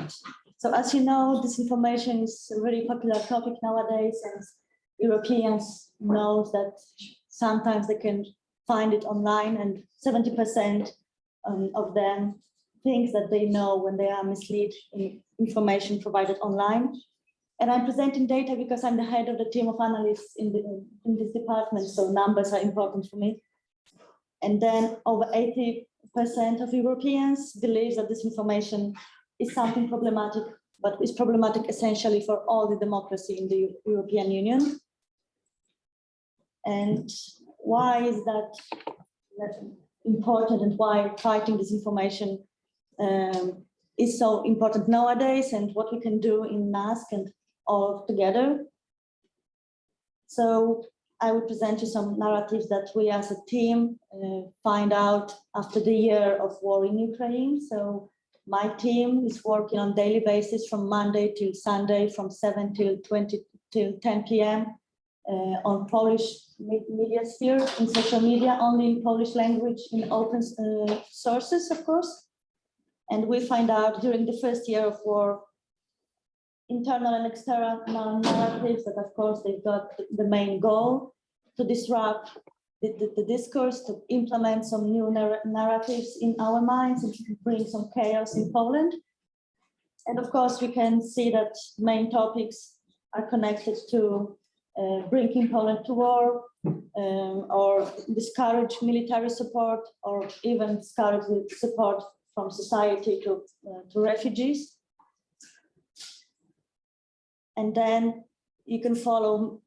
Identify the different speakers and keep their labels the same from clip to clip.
Speaker 1: Poland. So as you know, disinformation is a very popular topic nowadays, and Europeans know that sometimes they can find it online, and 70% of them think that they know when they are misled in information provided online. And I'm presenting data because I'm the head of the team of analysts in this department, so numbers are important for me. And then over 80% of Europeans believe that this information is something problematic, but is problematic essentially for all the democracy in the European Union. And why is that important, and why fighting disinformation is so important nowadays, and what we can do in NASC and all together? So I will present you some narratives that we as a team find out after the year of war in Ukraine. So my team is working on daily basis from Monday till Sunday, from 7 till 10 p.m. On Polish media sphere, in social media, only in Polish language, in open sources, of course. And we find out during the first year of war, internal and external narratives that, of course, they've got the main goal to disrupt the discourse, to implement some new narratives in our minds, and to bring some chaos in Poland. And of course, we can see that main topics are connected to bringing Poland to war, or discourage military support, or even discourage the support from society to refugees. And then you can follow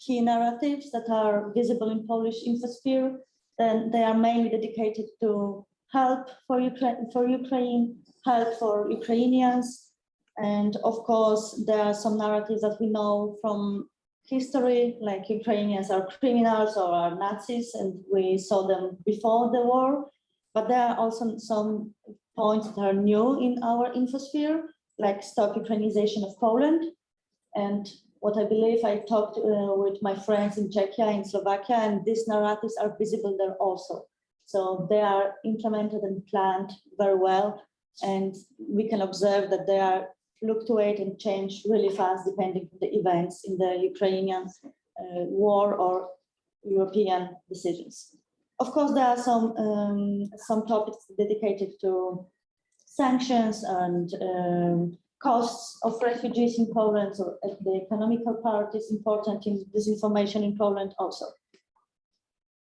Speaker 1: key narratives that are visible in Polish infosphere. Then they are mainly dedicated to help for Ukraine, help for Ukrainians. And of course, there are some narratives that we know from history, like Ukrainians are criminals or are Nazis, and we saw them before the war. But there are also some points that are new in our infosphere, like stop Ukrainization of Poland. And what I believe, I talked with my friends in Czechia, in Slovakia, and these narratives are visible there also. So they are implemented and planned very well, and we can observe that they are fluctuate and change really fast depending on the events in the Ukrainian war or European decisions. Of course, there are some topics dedicated to sanctions and costs of refugees in Poland, or the economical part is important in disinformation in Poland also.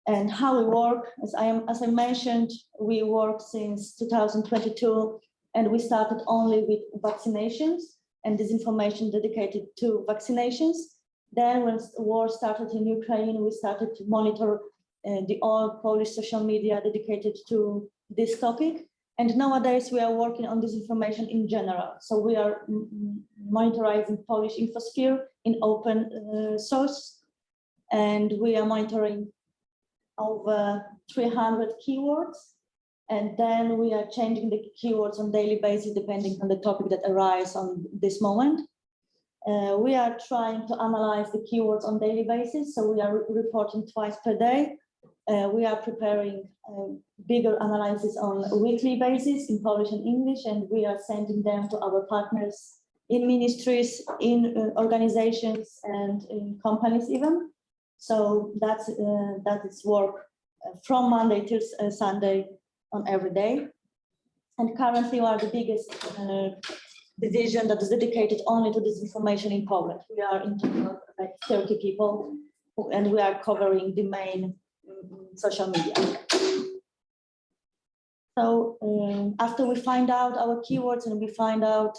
Speaker 1: And how we work, as I mentioned, we work since 2022, and we started only with vaccinations and disinformation dedicated to vaccinations. Then when the war started in Ukraine, we started to monitor the all Polish social media dedicated to this topic. And nowadays we are working on disinformation in general. So we are monitoring Polish infosphere in open source, and we are monitoring over 300 keywords. And then we are changing the keywords on daily basis depending on the topic that arises on this moment. We are trying to analyze the keywords on daily basis, so we are reporting twice per day. We are preparing bigger analysis on a weekly basis in Polish and English, and we are sending them to our partners in ministries, in organizations, and in companies even. So that is work from Monday till Sunday on every day. And currently we are the biggest division that is dedicated only to disinformation in Poland. We are in total like 30 people, and we are covering the main social media. So after we find out our keywords and we find out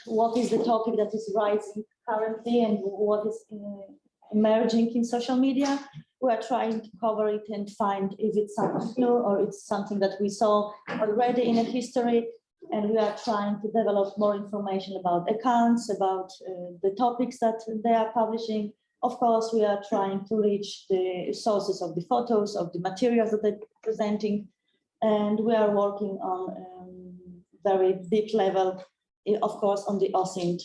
Speaker 1: what is the topic that is rising currently and what is emerging in social media, we are trying to cover it and find if it's something new or it's something that we saw already in a history. And we are trying to develop more information about accounts, about the topics that they are publishing. Of course, we are trying to reach the sources of the photos, of the materials that they're presenting. And we are working on very deep level, of course, on the OSINT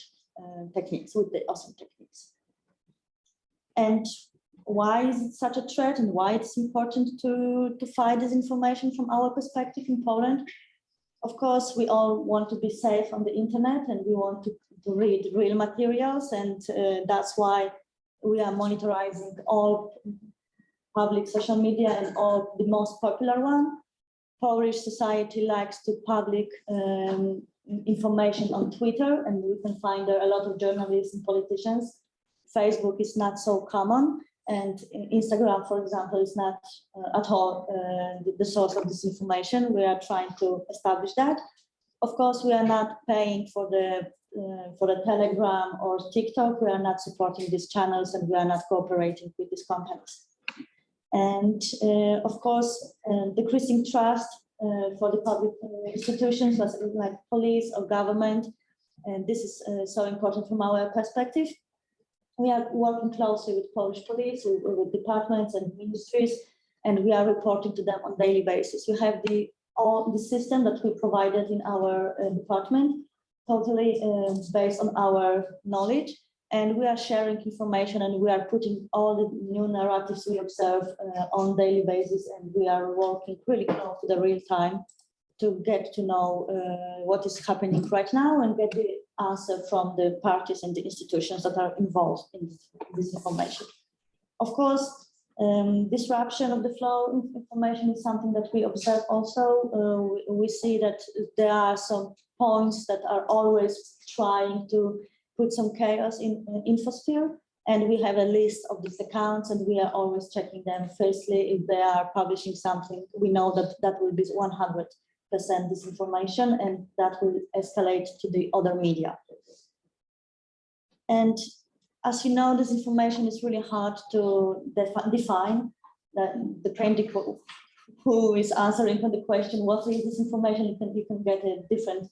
Speaker 1: techniques, with the OSINT techniques. And why is it such a threat, and why it's important to fight disinformation from our perspective in Poland? Of course, we all want to be safe on the internet, and we want to read real materials, and that's why we are monitoring all public social media and all the most popular one. Polish society likes to public information on Twitter, and we can find there a lot of journalists and politicians. Facebook is not so common, and Instagram, for example, is not at all the source of this information. We are trying to establish that. Of course, we are not paying for the Telegram or TikTok. We are not supporting these channels, and we are not cooperating with these companies. And of course, decreasing trust for the public institutions like police or government. And this is so important from our perspective. We are working closely with Polish police, with departments and ministries, and we are reporting to them on a daily basis. We have the system that we provided in our department, totally based on our knowledge. And we are sharing information, and we are putting all the new narratives we observe on a daily basis. And we are working really close to the real time to get to know what is happening right now and get the answer from the parties and the institutions that are involved in this information. Of course, disruption of the flow of information is something that we observe also. We see that there are some points that are always trying to put some chaos in infosphere, and we have a list of these accounts, and we are always checking them. Firstly, if they are publishing something, we know that that will be 100% disinformation, and that will escalate to the other media. And as you know, this information is really hard to define. Depending who is answering the question, what is this information, you can get a different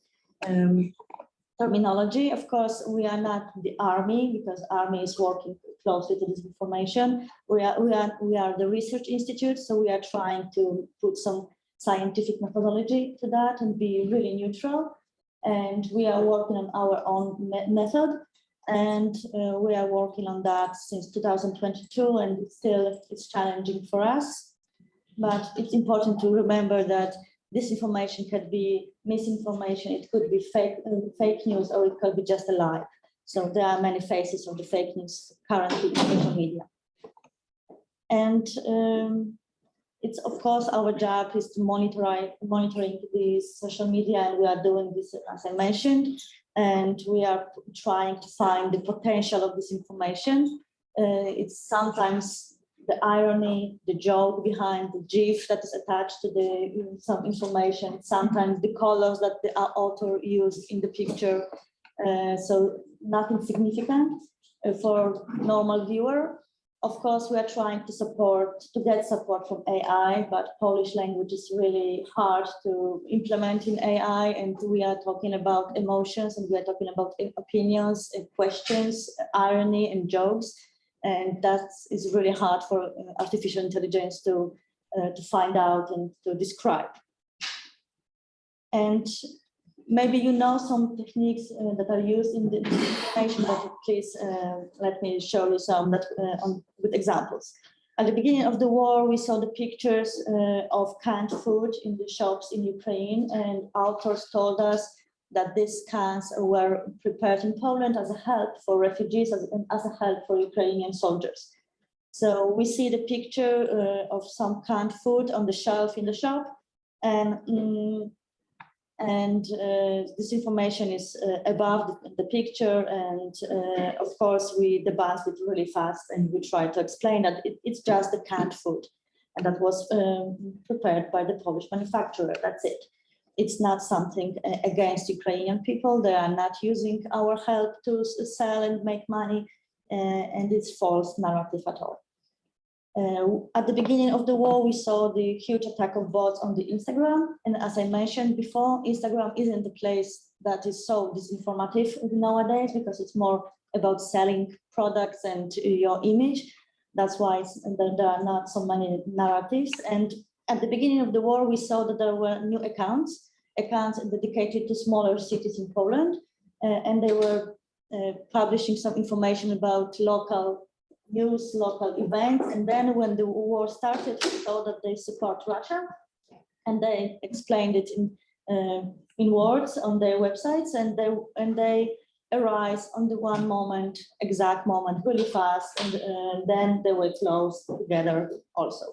Speaker 1: terminology. Of course, we are not the army, because army is working closely to this information. We are the research institute, so we are trying to put some scientific methodology to that and be really neutral. And we are working on our own method, and we are working on that since 2022, and still it's challenging for us. But it's important to remember that this information could be misinformation, it could be fake news, or it could be just a lie. So there are many faces of the fake news currently in social media. And it's, of course, our job is to monitoring these social media, and we are doing this, as I mentioned, and we are trying to find the potential of this information. It's sometimes the irony, the joke behind the GIF that is attached to some information, sometimes the colors that the author used in the picture. So nothing significant for normal viewer. Of course, we are trying to get support from AI, but Polish language is really hard to implement in AI, and we are talking about emotions, and we are talking about opinions and questions, irony and jokes. And that is really hard for artificial intelligence to find out and to describe. And maybe you know some techniques that are used in the information, but please let me show you some with examples. At the beginning of the war, we saw the pictures of canned food in the shops in Ukraine, and authors told us that these cans were prepared in Poland as a help for refugees, as a help for Ukrainian soldiers. So we see the picture of some canned food on the shelf in the shop, and this information is above the picture, and of course we debunked it really fast, and we try to explain that it's just the canned food, and that was prepared by the Polish manufacturer. That's it. It's not something against Ukrainian people. They are not using our help to sell and make money, and it's false narrative at all. At the beginning of the war, we saw the huge attack of bots on the Instagram. And as I mentioned before, Instagram isn't the place that is so disinformative nowadays, because it's more about selling products and your image. That's why there are not so many narratives. And at the beginning of the war, we saw that there were new accounts dedicated to smaller cities in Poland. And they were publishing some information about local news, local events. And then when the war started, we saw that they support Russia, and they explained it in in words on their websites, and they arise on the one moment, exact moment, really fast, and then they will close together also.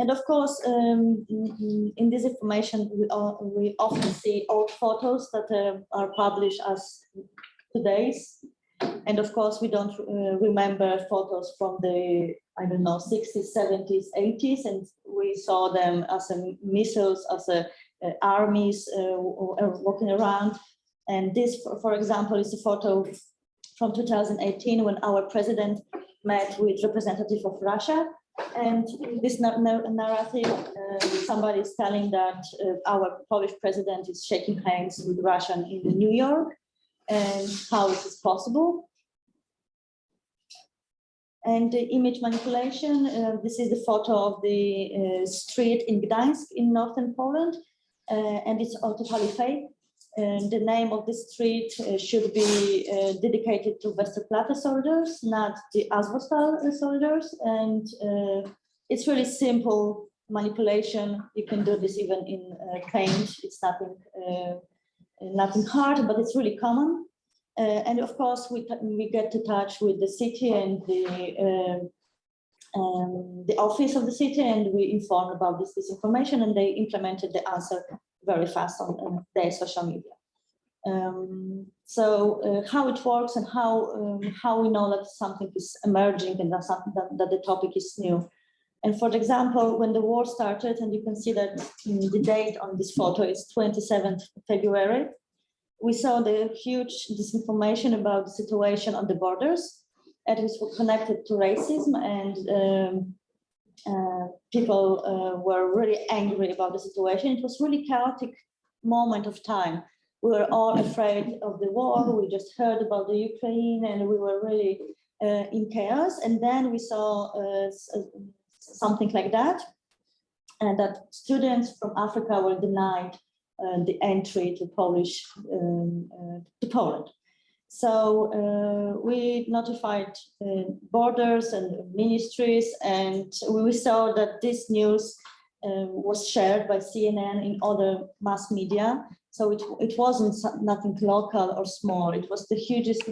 Speaker 1: And of course, in this information, we often see old photos that are published as today's. And of course, we don't remember photos from the, I don't know, 60s, 70s, 80s, and we saw them as missiles, as armies walking around. And this, for example, is a photo from 2018 when our president met with representatives of Russia. And in this narrative, somebody is telling that our Polish president is shaking hands with Russian in New York, and how it is possible. And the image manipulation, this is the photo of the street in Gdańsk in northern Poland, and it's totally fake. And the name of the street should be dedicated to Westerplatte soldiers, not the Azovstal soldiers. And it's really simple manipulation. You can do this even in paint. It's nothing hard, but it's really common. And of course, we get in touch with the city and the office of the city, and we inform about this disinformation, and they implemented the answer very fast on their social media. So how it works and how we know that something is emerging and that the topic is new. And for example, when the war started, and you can see that the date on this photo is 27th February, we saw the huge disinformation about the situation on the borders. It was connected to racism, and people were really angry about the situation. It was really chaotic moment of time. We were all afraid of the war. We just heard about the Ukraine, and we were really in chaos. And then we saw something like that, and that students from Africa were denied the entry to to Poland. So we notified borders and ministries, and we saw that this news was shared by CNN in other mass media. So it wasn't nothing local or small. It was the hugest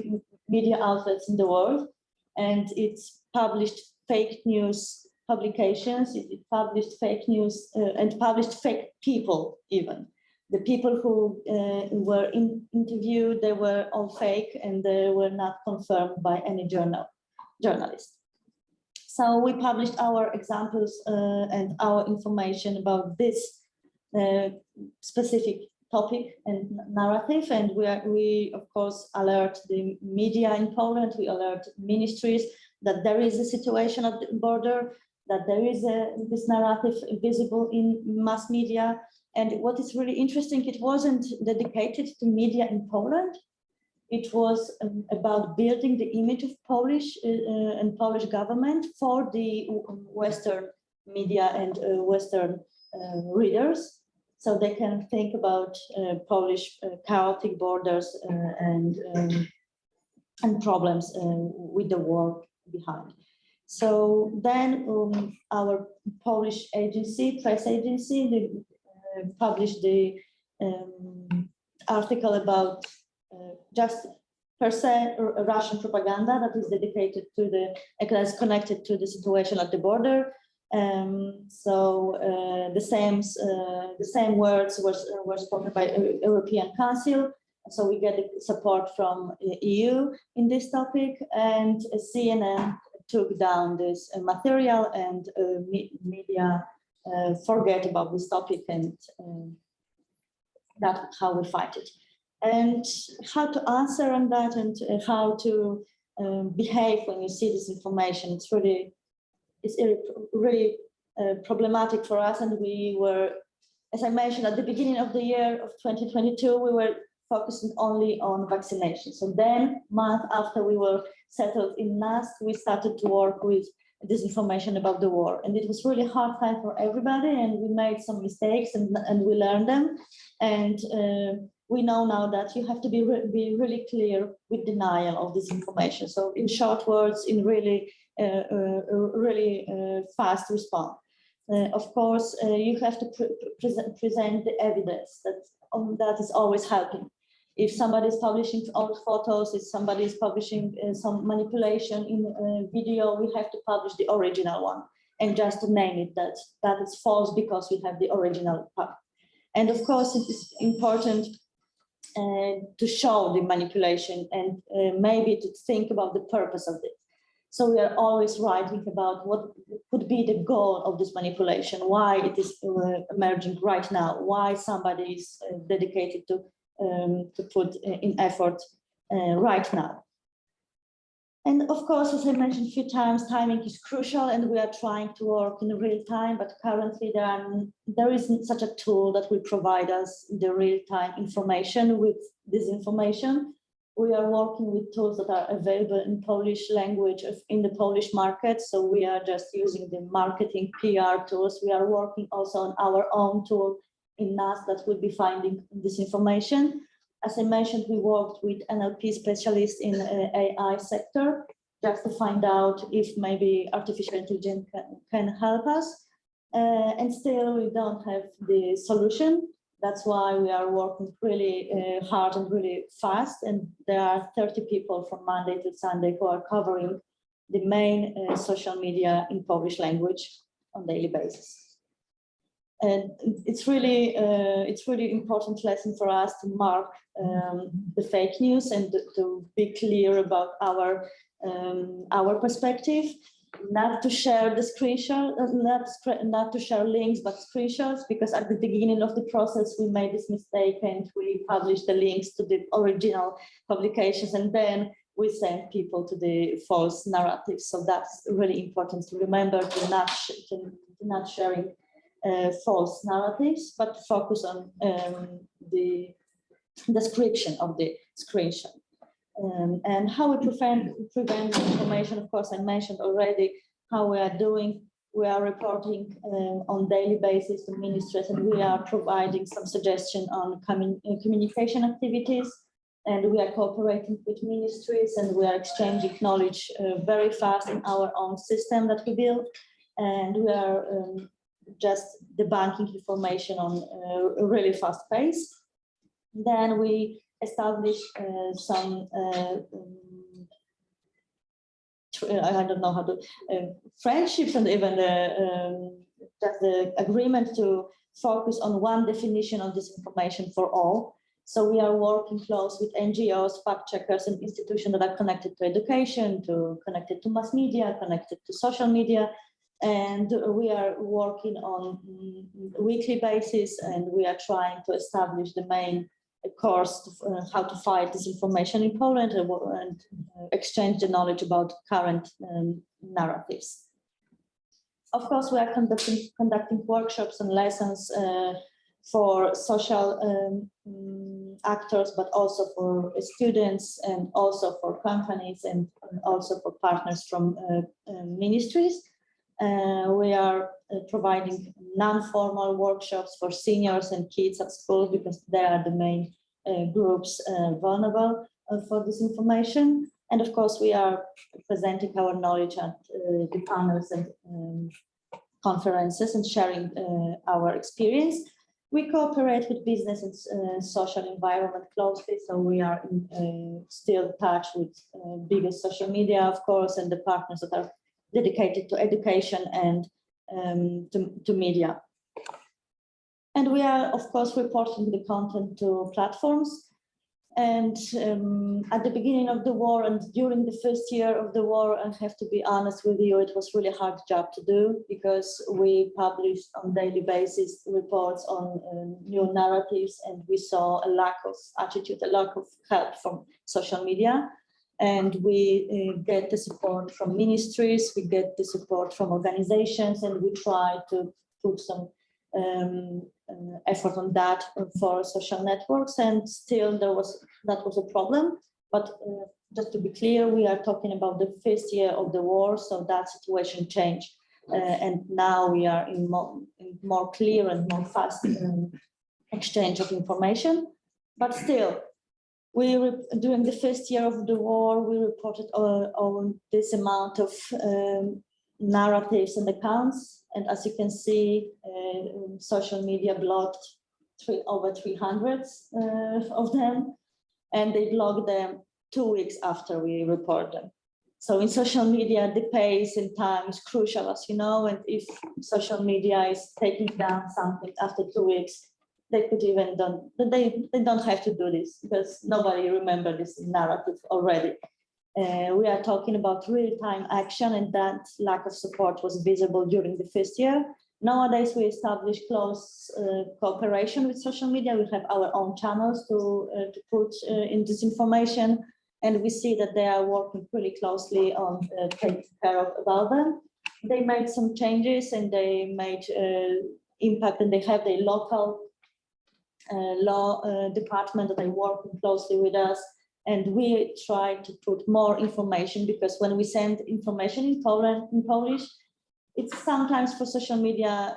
Speaker 1: media outlets in the world, and it's published fake news publications. It published fake news and published fake people even. The people who were interviewed, they were all fake, and they were not confirmed by any journalist. So we published our examples and our information about this specific topic and narrative, and we of course alert the media in Poland. We alert ministries that there is a situation at the border, that there is this narrative visible in mass media. And what is really interesting, it wasn't dedicated to media in Poland. It was about building the image of Polish and Polish government for the Western media and Western readers, so they can think about Polish chaotic borders and problems with the war behind. So then our Polish agency, press agency, published the article about just per se Russian propaganda that is dedicated to that is connected to the situation at the border. So the same words were spoken by European Council. So we get support from EU in this topic, and CNN took down this material, and media forget about this topic, and that's how we fight it. And how to answer on that, and how to behave when you see this information. It's really problematic for us, and we were, as I mentioned, at the beginning of the year of 2022, we were focusing only on vaccination. So then, month after we were settled in NAST, we started to work with disinformation about the war, and it was really hard time for everybody, and we made some mistakes, and we learned them, and we know now that you have to be really clear with denial of this information. So in short words, in really fast response. Of course, you have to present the evidence that is always helping. If somebody is publishing old photos, if somebody is publishing some manipulation in video, we have to publish the original one and just to name it that it's false because we have the original part. And of course, it is important to show the manipulation and maybe to think about the purpose of it. So we are always writing about what could be the goal of this manipulation, why it is emerging right now, why somebody is dedicated to put in effort right now. And of course, as I mentioned a few times, timing is crucial, and we are trying to work in real time, but currently there isn't such a tool that will provide us the real-time information with this information. We are working with tools that are available in Polish language in the Polish market. So we are just using the marketing PR tools. We are working also on our own tool in NAS that will be finding this information. As I mentioned, we worked with NLP specialists in AI sector just to find out if maybe artificial intelligence can help us. And still we don't have the solution. That's why we are working really hard and really fast. And there are 30 people from Monday to Sunday who are covering the main social media in Polish language on a daily basis. And it's really important lesson for us to mark the fake news and to be clear about our perspective. Not to share the screenshot, not to share links, but screenshots, because at the beginning of the process, we made this mistake and we published the links to the original publications, and then we send people to the false narratives. So that's really important to remember, to not sharing false narratives, but to focus on the description of the screenshot. And how we prevent information. Of course, I mentioned already how we are doing. We are reporting on daily basis to ministries, and we are providing some suggestion on communication activities. And we are cooperating with ministries, and we are exchanging knowledge very fast in our own system that we build. And we are just debunking information on a really fast pace. Then we establish some, I don't know how to, friendships, and even just the agreement to focus on one definition of this information for all. So we are working close with NGOs, fact checkers, and institutions that are connected to education, connected to mass media, connected to social media. And we are working on weekly basis, and we are trying to establish the main course how to fight disinformation in Poland and exchange the knowledge about current narratives. Of course, we are conducting workshops and lessons for social actors, but also for students, and also for companies, and also for partners from ministries. We are providing non-formal workshops for seniors and kids at school, because they are the main groups vulnerable for this information. And of course, we are presenting our knowledge at the panels and conferences and sharing our experience. We cooperate with business and social environment closely, so we are still in touch with biggest social media, of course, and the partners that are dedicated to education and to media. And we are, of course, reporting the content to platforms. And at the beginning of the war and during the first year of the war, I have to be honest with you, it was really hard job to do, because we published on daily basis reports on new narratives, and we saw a lack of attitude, a lack of help from social media. And we get the support from ministries, we get the support from organizations, and we try to put some effort on that for social networks. And still that was a problem. But just to be clear, we are talking about the first year of the war, so that situation changed. And now we are in more clear and more fast exchange of information. But still, during the first year of the war, we reported on this amount of narratives and accounts. And as you can see, social media blocked over 300 of them, and they blocked them 2 weeks after we report them. So in social media, the pace and time is crucial, as you know, and if social media is taking down something after 2 weeks, they could even they don't have to do this because nobody remembers this narrative already. We are talking about real-time action, and that lack of support was visible during the first year. Nowadays, we establish close cooperation with social media. We have our own channels to put in this information, and we see that they are working really closely on taking care of about them. They made some changes, and they made impact, and they have their local law department that are working closely with us. And we try to put more information, because when we send information in Polish, it's sometimes for social media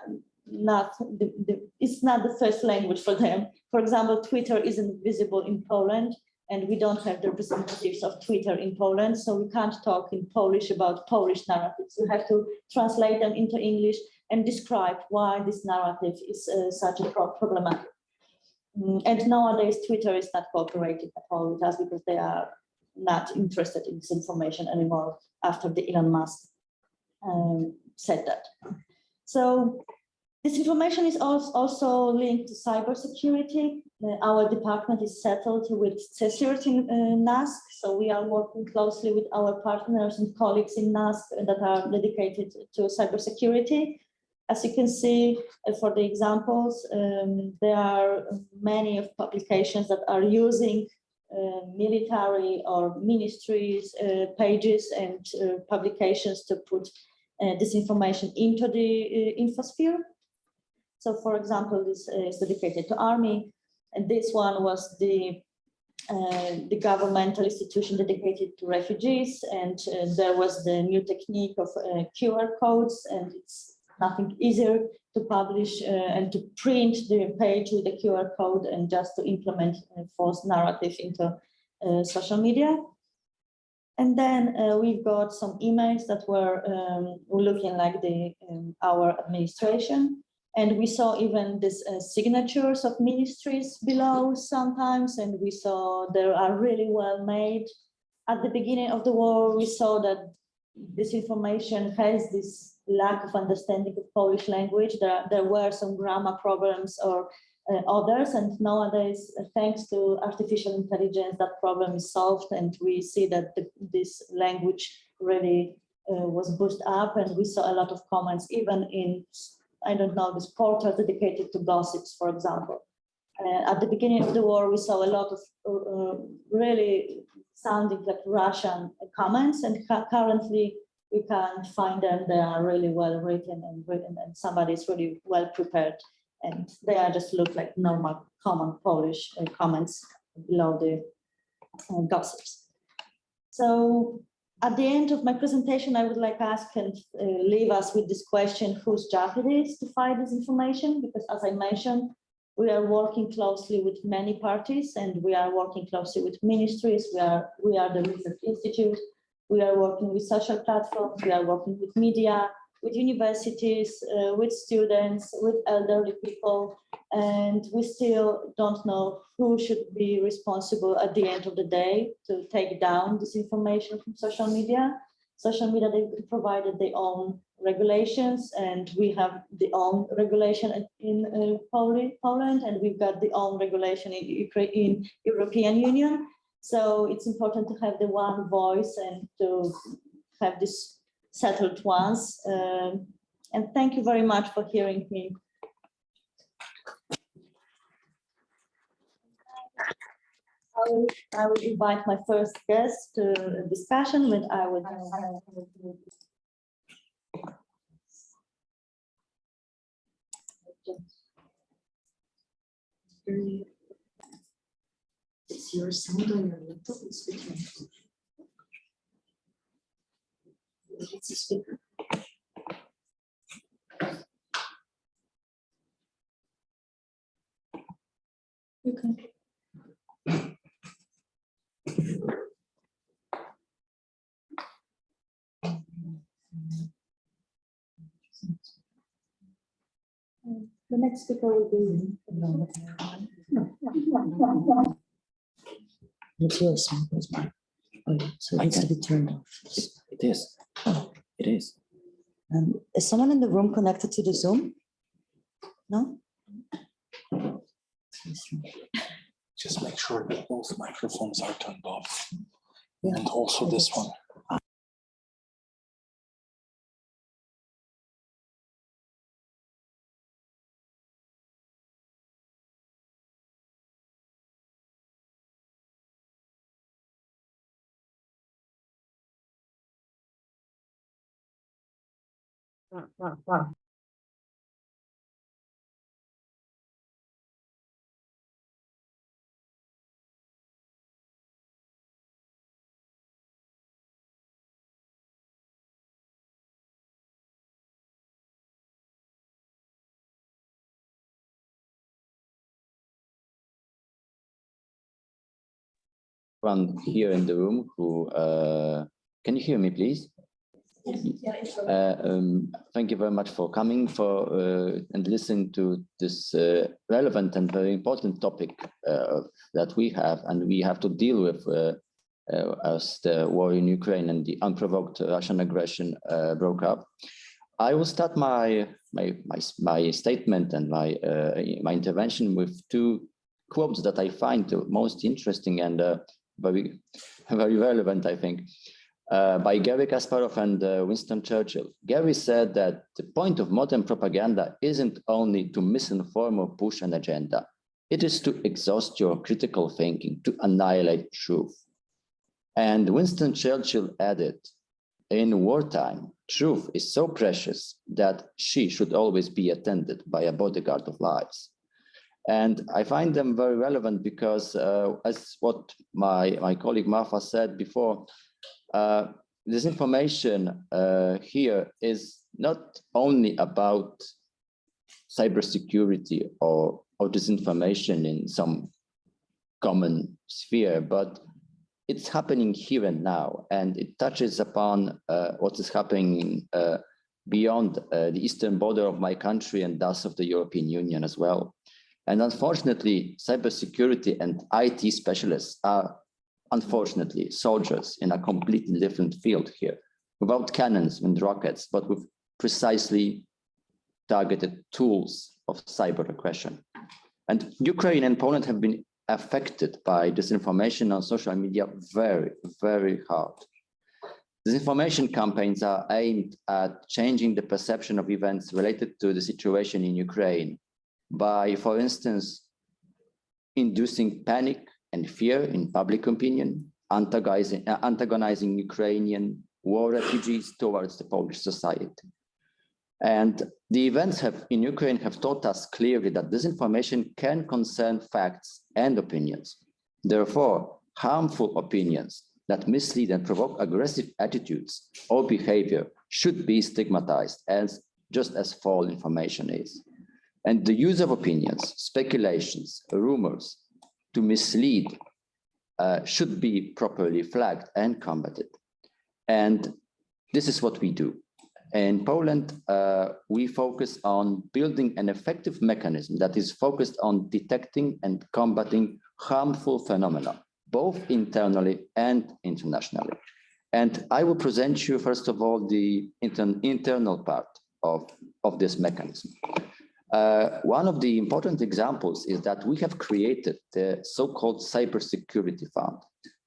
Speaker 1: it's not the first language for them. For example, Twitter isn't visible in Poland, and we don't have the representatives of Twitter in Poland, so we can't talk in Polish about Polish narratives. We have to translate them into English and describe why this narrative is such a problematic. And nowadays, Twitter is not cooperating at all with us because they are not interested in this information anymore after the Elon Musk said that. So this information is also linked to cybersecurity. Our department is settled with CESIRT in NASK, so we are working closely with our partners and colleagues in NASK that are dedicated to cybersecurity. As you can see, for the examples, there are many of publications that are using military or ministries pages and publications to put this information into the infosphere. So, for example, this is dedicated to army, and this one was the governmental institution dedicated to refugees, and there was the new technique of QR codes, and it's nothing easier to publish and to print the page with the QR code and just to implement false narrative into social media. And then we've got some emails that were looking like our administration. And we saw even these signatures of ministries below sometimes, and we saw they are really well made. At the beginning of the war, we saw that this information has this lack of understanding of Polish language. There were some grammar problems or others, and nowadays, thanks to artificial intelligence, that problem is solved, and we see that this language really was boosted up, and we saw a lot of comments, even in, I don't know, this portal dedicated to gossips, for example. At the beginning of the war, we saw a lot of really sounding like Russian comments, and currently we can't find them. They are really well written, and somebody is really well prepared, and they are just look like normal, common Polish comments below the gossips. So at the end of my presentation, I would like to ask and leave us with this question: whose job it is to find this information? Because as I mentioned, we are working closely with many parties, and we are working closely with ministries. We are the Research Institute. We are working with social platforms. We are working with media, with universities, with students, with elderly people, and we still don't know who should be responsible at the end of the day to take down this information from social media. Social media, they provided their own regulations, and we have the own regulation in Poland, and we've got the own regulation in European Union. So it's important to have the one voice and to have this settled once. And thank you very much for hearing me. I will invite my first guest to a discussion, and I will.
Speaker 2: Is your sound on your laptop? It's speaking. It's a speaker.
Speaker 1: Okay. next speaker will be.
Speaker 2: It's yours, it's mine. Oh, so it needs to be turned off.
Speaker 3: It is. It is.
Speaker 2: Is someone in the room connected to the Zoom? No?
Speaker 4: Just make sure that both microphones are turned off.
Speaker 2: Yeah.
Speaker 4: And also this one.
Speaker 3: One here in the room who, can you hear me, please? Thank you very much for coming and listening to this relevant and very important topic that we have and we have to deal with as the war in Ukraine and the unprovoked Russian aggression broke up. I will start my statement and my intervention with two quotes that I find the most interesting and very relevant, I think. By Garry Kasparov and Winston Churchill. Garry said that the point of modern propaganda isn't only to misinform or push an agenda, it is to exhaust your critical thinking, to annihilate truth. And Winston Churchill added, in wartime, truth is so precious that she should always be attended by a bodyguard of lives. And I find them very relevant because as what my colleague Marfa said before, this information here is not only about cybersecurity or disinformation in some common sphere, but it's happening here and now, and it touches upon what is happening beyond the eastern border of my country and thus of the European Union as well. And unfortunately, cybersecurity and IT specialists are unfortunately soldiers in a completely different field here, without cannons and rockets, but with precisely targeted tools of cyber aggression. And Ukraine and Poland have been affected by disinformation on social media very, very hard. Disinformation campaigns are aimed at changing the perception of events related to the situation in Ukraine by, for instance, inducing panic and fear in public opinion, antagonizing Ukrainian war refugees towards the Polish society. And the events in Ukraine have taught us clearly that disinformation can concern facts and opinions. Therefore, harmful opinions that mislead and provoke aggressive attitudes or behavior should be stigmatized just as false information is. And the use of opinions, speculations, rumors to mislead should be properly flagged and combated. And this is what we do. In Poland, we focus on building an effective mechanism that is focused on detecting and combating harmful phenomena, both internally and internationally. And I will present you, first of all, the internal part of this mechanism. One of the important examples is that we have created the so-called Cybersecurity Fund.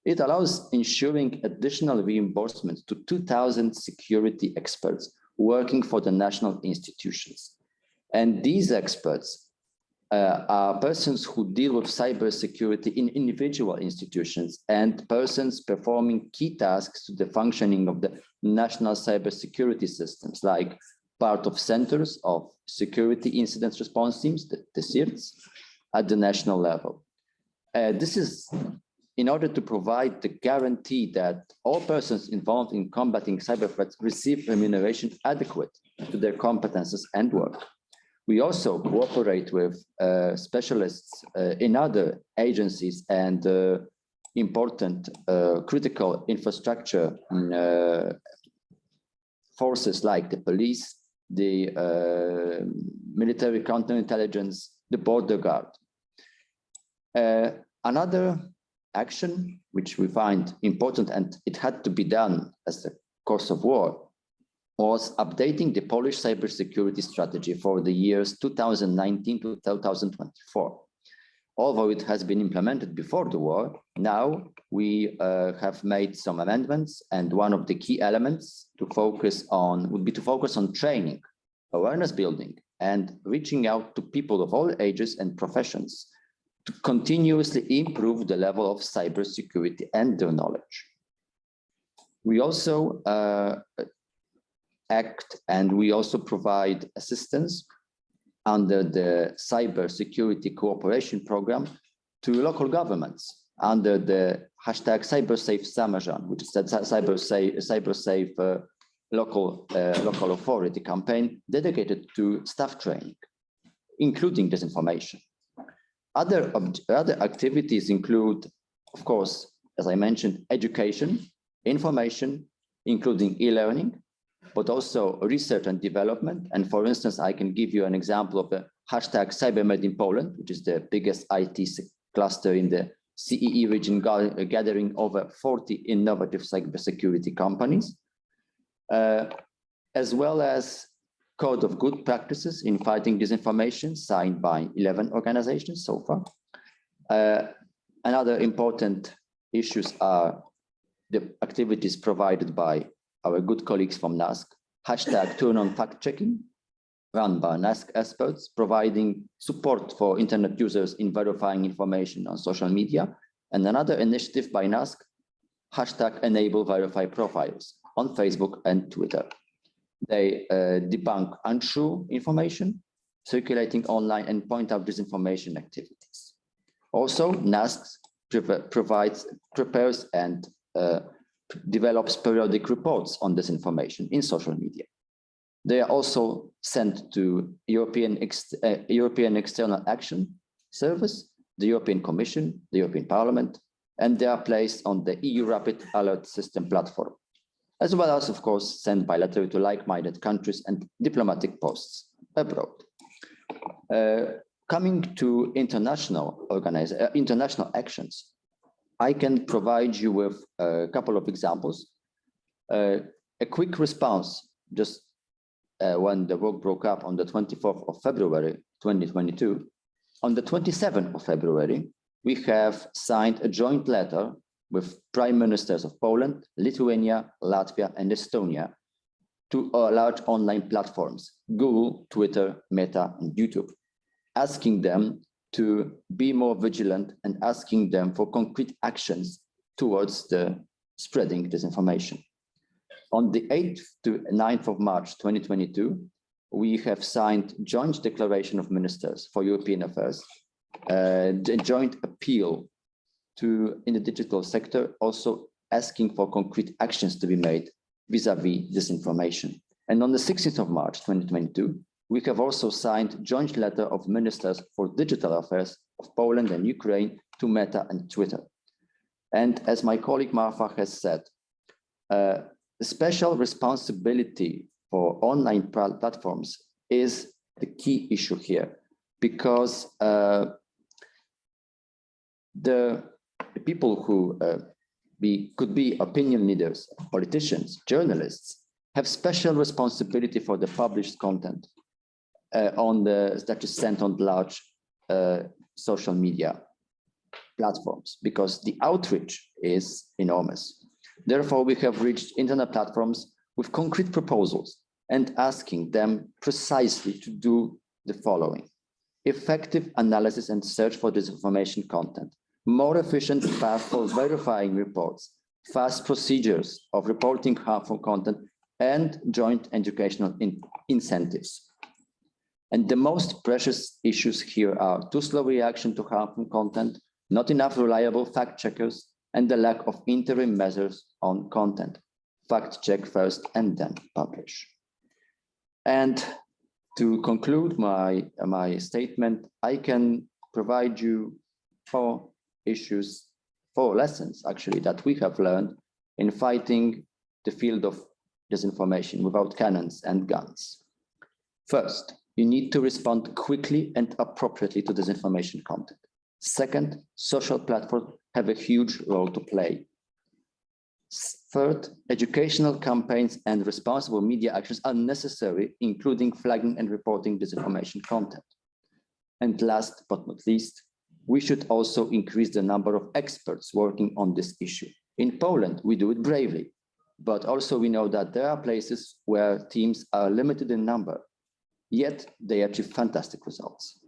Speaker 3: It allows ensuring additional reimbursements to 2,000 security experts working for the national institutions. And these experts are persons who deal with cybersecurity in individual institutions and persons performing key tasks to the functioning of the national cybersecurity systems, like part of centers of security incident response teams, the CIRTs, at the national level. This is in order to provide the guarantee that all persons involved in combating cyber threats receive remuneration adequate to their competences and work. We also cooperate with specialists in other agencies and important critical infrastructure forces like the police, the military counterintelligence, the border guard. Another action which we find important, and it had to be done as the course of war, was updating the Polish cybersecurity strategy for the years 2019 to 2024. Although it has been implemented before the war, now we have made some amendments, and one of the key elements to focus on would be to focus on training, awareness building, and reaching out to people of all ages and professions to continuously improve the level of cybersecurity and their knowledge. We also act, and we also provide assistance under the cybersecurity cooperation program to local governments under the hashtag CyberSafe Samazhan, which is that cybersafe local authority campaign dedicated to staff training, including disinformation. Other activities include, of course, as I mentioned, education, information, including e-learning, but also research and development. And for instance, I can give you an example of the hashtag CyberMed in Poland, which is the biggest IT cluster in the CEE region, gathering over 40 innovative cybersecurity companies, as well as code of good practices in fighting disinformation signed by 11 organizations so far. Another important issues are the activities provided by our good colleagues from NASK, hashtag turn on fact checking, run by NASK experts, providing support for internet users in verifying information on social media. And another initiative by NASK, hashtag enable verify profiles on Facebook and Twitter. They debunk untrue information circulating online and point out disinformation activities. Also, NASK prepares and develops periodic reports on disinformation in social media. They are also sent to European External Action Service, the European Commission, the European Parliament, and they are placed on the EU Rapid Alert System platform, as well as, of course, sent bilaterally to like-minded countries and diplomatic posts abroad. Coming to international actions, I can provide you with a couple of examples. A quick response just when the war broke up on the 24th of February, 2022. On the 27th of February, we have signed a joint letter with prime ministers of Poland, Lithuania, Latvia, and Estonia to large online platforms, Google, Twitter, Meta, and YouTube, asking them to be more vigilant and asking them for concrete actions towards the spreading disinformation. On the 8th to 9th of March, 2022, we have signed joint declaration of ministers for European affairs, a joint appeal in the digital sector, also asking for concrete actions to be made vis-a-vis disinformation. And on the 16th of March, 2022, we have also signed joint letter of ministers for digital affairs of Poland and Ukraine to Meta and Twitter. And as my colleague Marfa has said, the special responsibility for online platforms is the key issue here, because the people who could be opinion leaders, politicians, journalists, have special responsibility for the published content that is sent on large social media platforms, because the outreach is enormous. Therefore, we have reached internet platforms with concrete proposals and asking them precisely to do the following: effective analysis and search for disinformation content, more efficient path for verifying reports, fast procedures of reporting harmful content, and joint educational incentives. And the most precious issues here are too slow reaction to harmful content, not enough reliable fact checkers, and the lack of interim measures on content. Fact check first and then publish. And to conclude my statement, I can provide you four lessons actually that we have learned in fighting the field of disinformation without cannons and guns. First, you need to respond quickly and appropriately to disinformation content. Second, social platforms have a huge role to play. Third, educational campaigns and responsible media actions are necessary, including flagging and reporting disinformation content. And last but not least, we should also increase the number of experts working on this issue. In Poland, we do it bravely, but also we know that there are places where teams are limited in number, yet they achieve fantastic results.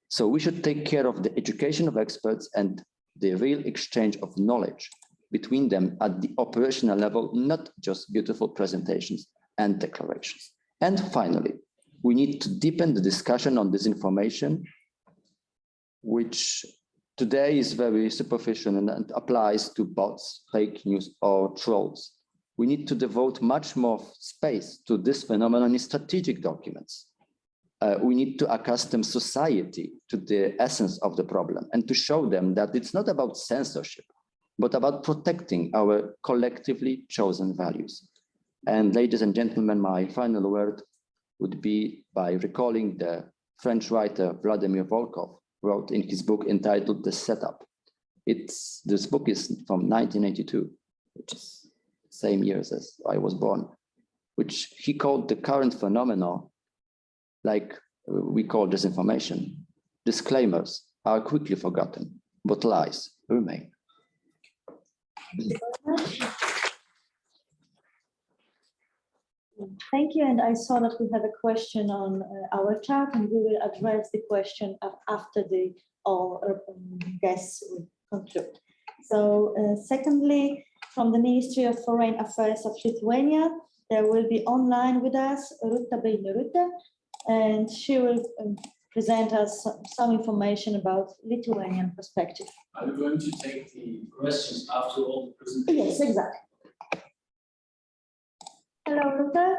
Speaker 3: So we should take care of the education of experts and the real exchange of knowledge between them at the operational level, not just beautiful presentations and declarations. And finally, we need to deepen the discussion on disinformation, which today is very superficial and applies to bots, fake news, or trolls. We need to devote much more space to this phenomenon in strategic documents. We need to accustom society to the essence of the problem and to show them that it's not about censorship, but about protecting our collectively chosen values. And ladies and gentlemen, my final word would be by recalling the French writer Vladimir Volkov wrote in his book entitled The Setup. This book is from 1982, which is the same years as I was born, which he called the current phenomena, like we call disinformation. Disclaimers are quickly forgotten, but lies remain.
Speaker 1: Thank you, and I saw that we have a question on our chat, and we will address the question after the guests will conclude. So secondly, from the Ministry of Foreign Affairs of Lithuania, there will be online with us Ruta Beinirute, and she will present us some information about Lithuanian perspective.
Speaker 5: Are you going to take the questions after all the presentations?
Speaker 1: Yes, exactly. Hello, Ruta.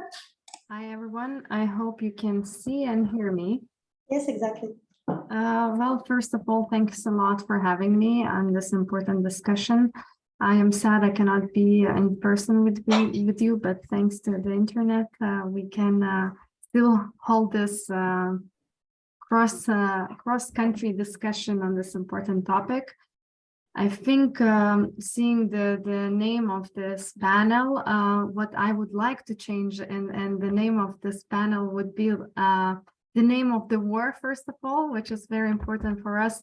Speaker 6: Hi, everyone. I hope you can see and hear me.
Speaker 1: Yes, exactly.
Speaker 6: Well, first of all, thanks a lot for having me on this important discussion. I am sad I cannot be in person with you, but thanks to the internet, we can still hold this cross-country discussion on this important topic. I think seeing the name of this panel, what I would like to change and the name of this panel would be the name of the war, first of all, which is very important for us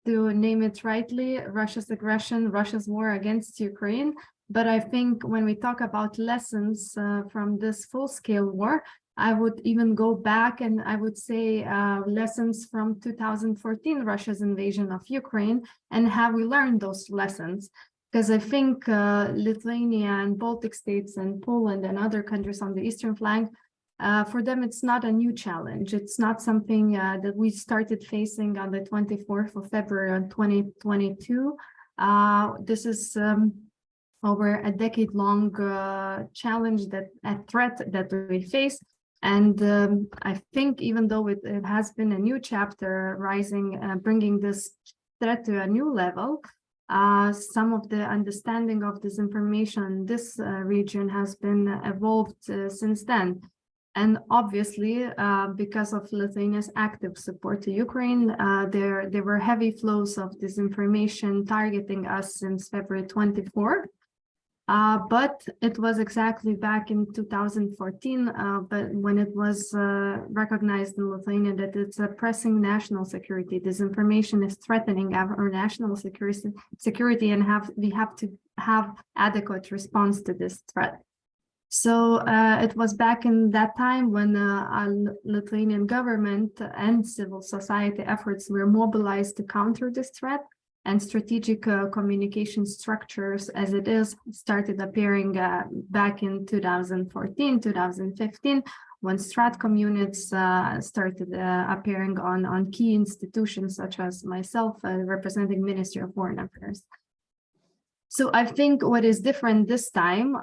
Speaker 6: to name it rightly, Russia's aggression, Russia's war against Ukraine. But I think when we talk about lessons from this full-scale war, I would even go back and I would say lessons from 2014, Russia's invasion of Ukraine, and have we learned those lessons? Because I think Lithuania and Baltic states and Poland and other countries on the eastern flank, for them, it's not a new challenge. It's not something that we started facing on the 24th of February of 2022. This is over a decade-long challenge, a threat that we face. And I think even though it has been a new chapter rising, bringing this threat to a new level, some of the understanding of disinformation in this region has been evolved since then. And obviously, because of Lithuania's active support to Ukraine, there were heavy flows of disinformation targeting us since February 24th. But it was exactly back in 2014, but when it was recognized in Lithuania that it's a pressing national security, disinformation is threatening our national security, and we have to have adequate response to this threat. So it was back in that time when our Lithuanian government and civil society efforts were mobilized to counter this threat. And strategic communication structures, as it is, started appearing back in 2014, 2015, when Stratcom units started appearing on key institutions such as myself, representing Ministry of Foreign Affairs. So I think what is different this time,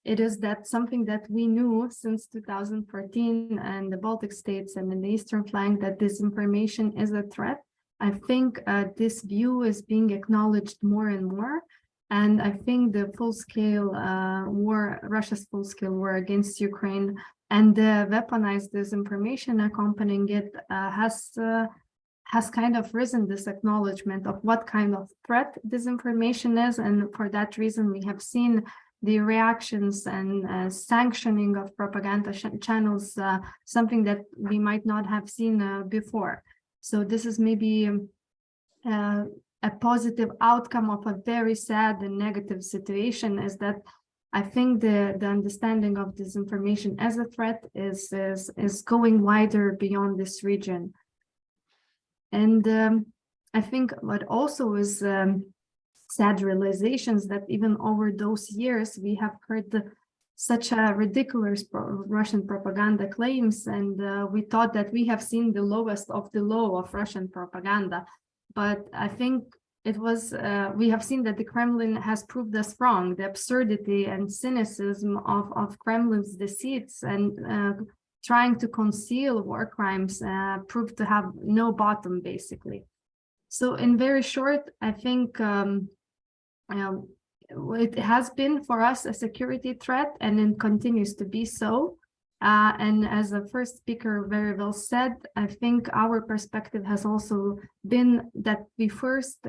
Speaker 6: it is that something that we knew since 2014 and the Baltic states and in the eastern flank, that disinformation is a threat. I think this view is being acknowledged more and more. And I think the full-scale war, Russia's full-scale war against Ukraine And the weaponized disinformation accompanying it has kind of risen this acknowledgement of what kind of threat disinformation is. And for that reason, we have seen the reactions and sanctioning of propaganda channels, something that we might not have seen before. So this is maybe a positive outcome of a very sad and negative situation, is that I think the understanding of disinformation as a threat is going wider beyond this region. And I think what also is sad realizations that even over those years, we have heard such a ridiculous Russian propaganda claims, and we thought that we have seen the lowest of the low of Russian propaganda. But I think it was, we have seen that the Kremlin has proved us wrong. The absurdity and cynicism of Kremlin's deceits and trying to conceal war crimes proved to have no bottom, basically. So in very short, I think it has been for us a security threat, and it continues to be so. And as the first speaker very well said, I think our perspective has also been that we first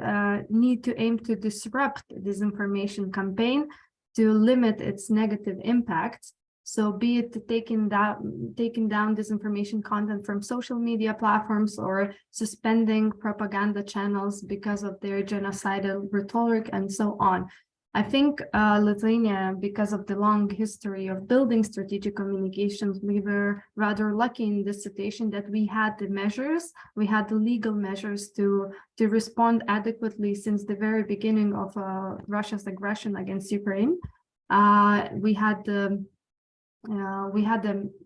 Speaker 6: need to aim to disrupt disinformation campaign to limit its negative impacts. So be it taking down disinformation content from social media platforms or suspending propaganda channels because of their genocidal rhetoric and so on. I think Lithuania, because of the long history of building strategic communications, we were rather lucky in this situation that we had the measures, we had the legal measures to respond adequately since the very beginning of Russia's aggression against Ukraine. We had the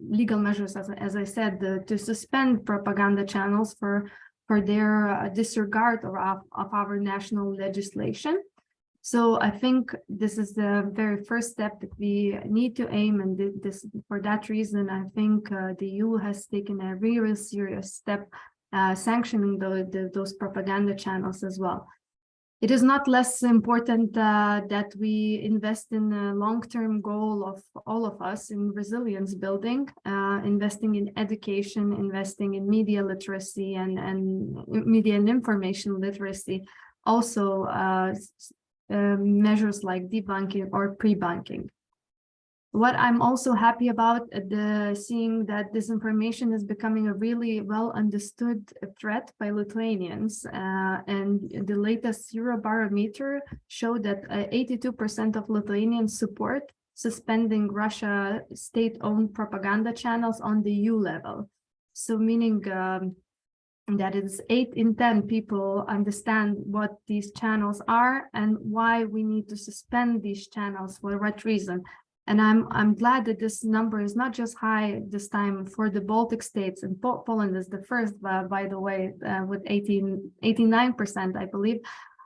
Speaker 6: legal measures, as I said, to suspend propaganda channels for their disregard of our national legislation. So I think this is the very first step that we need to aim, and for that reason, I think the EU has taken a really serious step sanctioning those propaganda channels as well. It is not less important that we invest in a long-term goal of all of us in resilience building, investing in education, investing in media literacy and media and information literacy. Also, measures like debunking or pre-bunking. What I'm also happy about, seeing that disinformation is becoming a really well understood threat by Lithuanians, and the latest Eurobarometer showed that 82% of Lithuanians support suspending Russia state-owned propaganda channels on the EU level. So meaning that is 8 in 10 people understand what these channels are and why we need to suspend these channels, for what reason. And I'm glad that this number is not just high this time for the Baltic states, and Poland is the first, by the way, with 89%, I believe.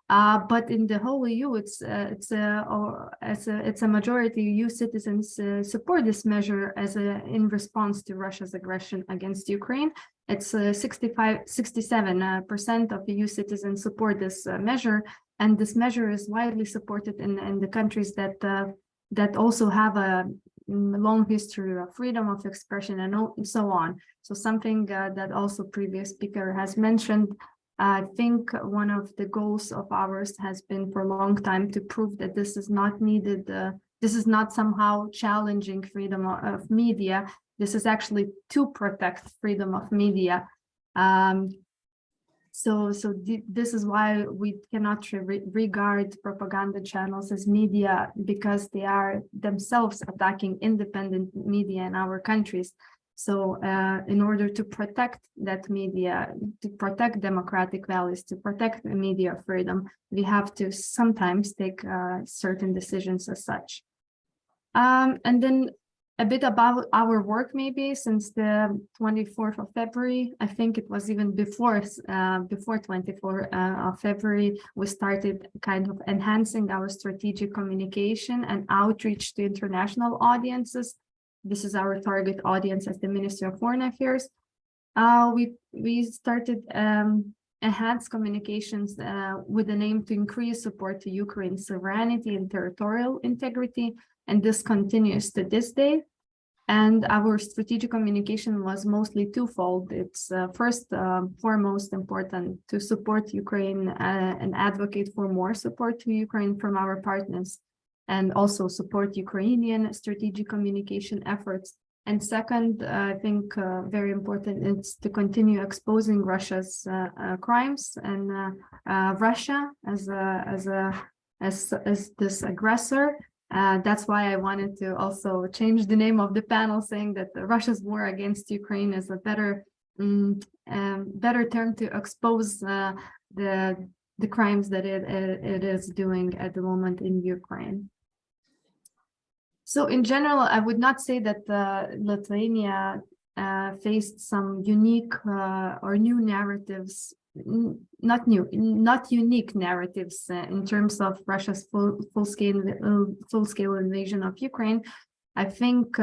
Speaker 6: But in the whole EU, it's a majority EU citizens support this measure in response to Russia's aggression against Ukraine. It's 67% of EU citizens support this measure, and this measure is widely supported in the countries that also have a long history of freedom of expression and so on. So something that also previous speaker has mentioned. I think one of the goals of ours has been for a long time to prove that this is not needed. This is not somehow challenging freedom of media. This is actually to protect freedom of media. This is why we cannot regard propaganda channels as media, because they are themselves attacking independent media in our countries. So in order to protect that media, to protect democratic values, to protect media freedom, we have to sometimes take certain decisions as such. And then a bit about our work, maybe since the 24th of February, I think it was even before 24th of February, we started kind of enhancing our strategic communication and outreach to international audiences. This is our target audience as the Ministry of Foreign Affairs. We started enhanced communications with an aim to increase support to Ukraine's sovereignty and territorial integrity, and this continues to this day. And our strategic communication was mostly twofold. It's first, foremost important to support Ukraine and advocate for more support to Ukraine from our partners, and also support Ukrainian strategic communication efforts. And second, I think very important, it's to continue exposing Russia's crimes and Russia as this aggressor. That's why I wanted to also change the name of the panel, saying that Russia's war against Ukraine is a better term to expose the crimes that it is doing at the moment in Ukraine. So in general, I would not say that Lithuania faced some unique or new narratives, not unique narratives in terms of Russia's full-scale invasion of Ukraine. I think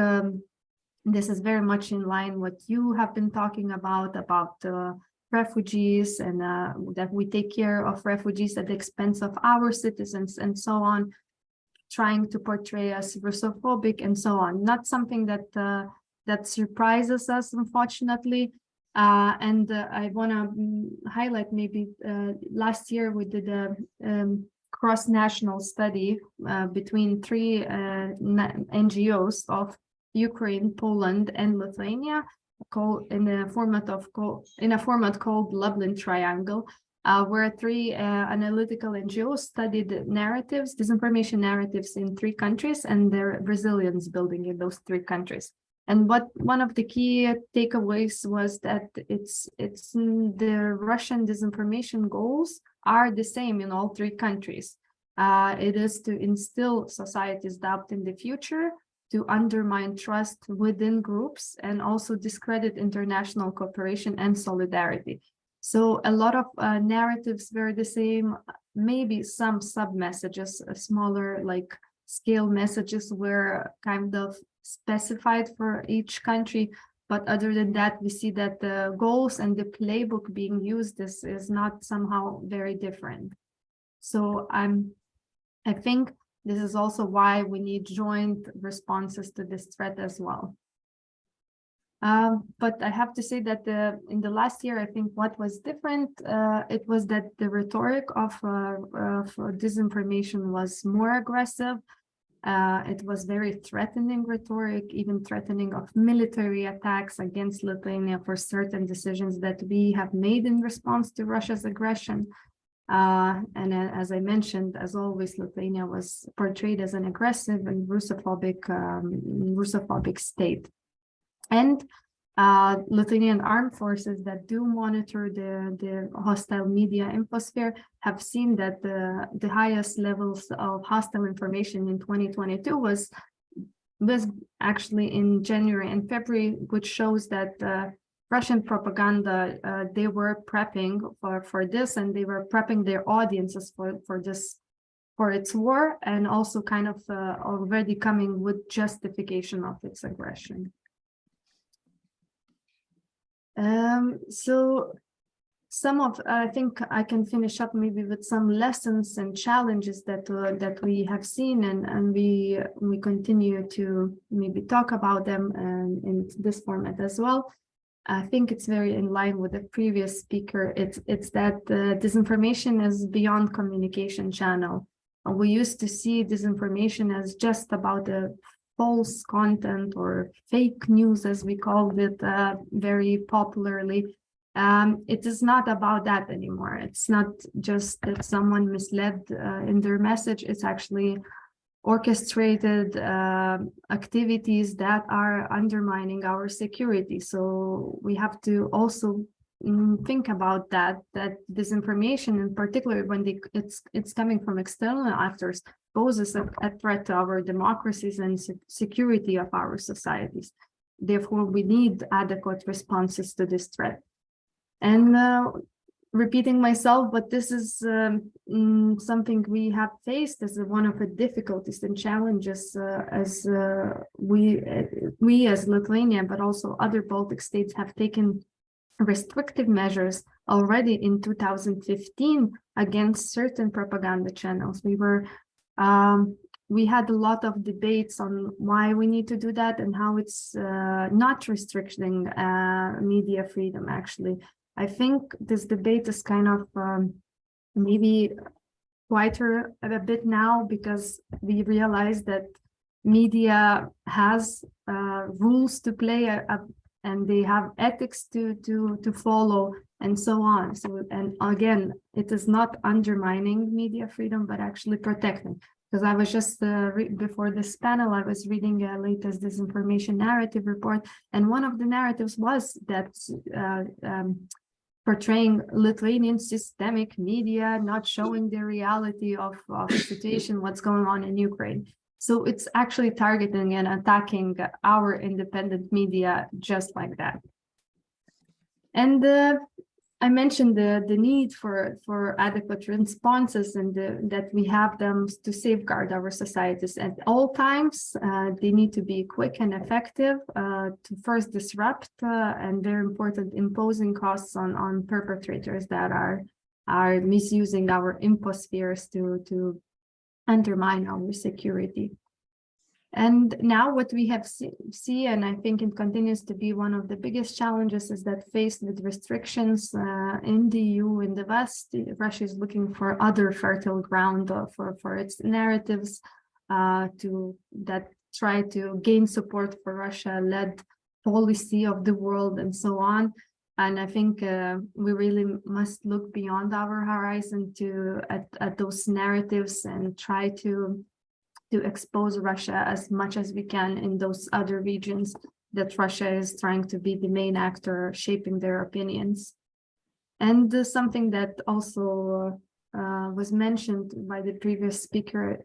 Speaker 6: this is very much in line what you have been talking about refugees, and that we take care of refugees at the expense of our citizens and so on, trying to portray us Russophobic and so on. Not something that surprises us, unfortunately. And I want to highlight maybe last year we did a cross-national study between three NGOs of Ukraine, Poland, and Lithuania, in a format called Lublin Triangle, where three analytical NGOs studied disinformation narratives in three countries and their resilience building in those three countries. And one of the key takeaways was that the Russian disinformation goals are the same in all three countries. It is to instill society's doubt in the future, to undermine trust within groups, and also discredit international cooperation and solidarity. So a lot of narratives were the same, maybe some sub-messages, smaller like scale messages were kind of specified for each country. But other than that, we see that the goals and the playbook being used is not somehow very different. So I think this is also why we need joint responses to this threat as well. But I have to say that in the last year, I think what was different, it was that the rhetoric of disinformation was more aggressive. It was very threatening rhetoric, even threatening of military attacks against Lithuania for certain decisions that we have made in response to Russia's aggression. And as I mentioned, as always, Lithuania was portrayed as an aggressive and Russophobic state. And Lithuanian armed forces that do monitor the hostile media infosphere have seen that the highest levels of hostile information in 2022 was actually in January and February, which shows that Russian propaganda, they were prepping for this, and they were prepping their audiences for its war, and also kind of already coming with justification of its aggression. So I think I can finish up maybe with some lessons and challenges that we have seen, and we continue to maybe talk about them in this format as well. I think it's very in line with the previous speaker. It's that disinformation is beyond communication channel. We used to see disinformation as just about the false content or fake news, as we called it very popularly. It is not about that anymore. It's not just that someone misled in their message. It's actually orchestrated activities that are undermining our security. So we have to also think about that disinformation, in particular when it's coming from external actors, poses a threat to our democracies and security of our societies. Therefore, we need adequate responses to this threat. And repeating myself, but this is something we have faced as one of the difficulties and challenges as we as Lithuania, but also other Baltic states have taken restrictive measures already in 2015 against certain propaganda channels. We were we had a lot of debates on why we need to do that and how it's not restricting media freedom. Actually, I think this debate is kind of maybe quieter a bit now, because we realize that media has rules to play and they have ethics to follow and so on. So, and again, it is not undermining media freedom, but actually protecting. Because I was just before this panel, I was reading a latest disinformation narrative report, and one of the narratives was that portraying Lithuanian systemic media, not showing the reality of the situation, what's going on in Ukraine. So it's actually targeting and attacking our independent media just like that. And I mentioned the need for adequate responses, and that we have them to safeguard our societies at all times. They need to be quick and effective to first disrupt and very important, imposing costs on perpetrators that are misusing our infospheres to undermine our security. And now what we have see, and I think it continues to be one of the biggest challenges, is that faced with restrictions in the EU, in the West, Russia is looking for other fertile ground for its narratives that try to gain support for Russia-led policy of the world and so on. And I think we really must look beyond our horizon at those narratives and try to expose Russia as much as we can in those other regions that Russia is trying to be the main actor shaping their opinions. And something that also was mentioned by the previous speaker,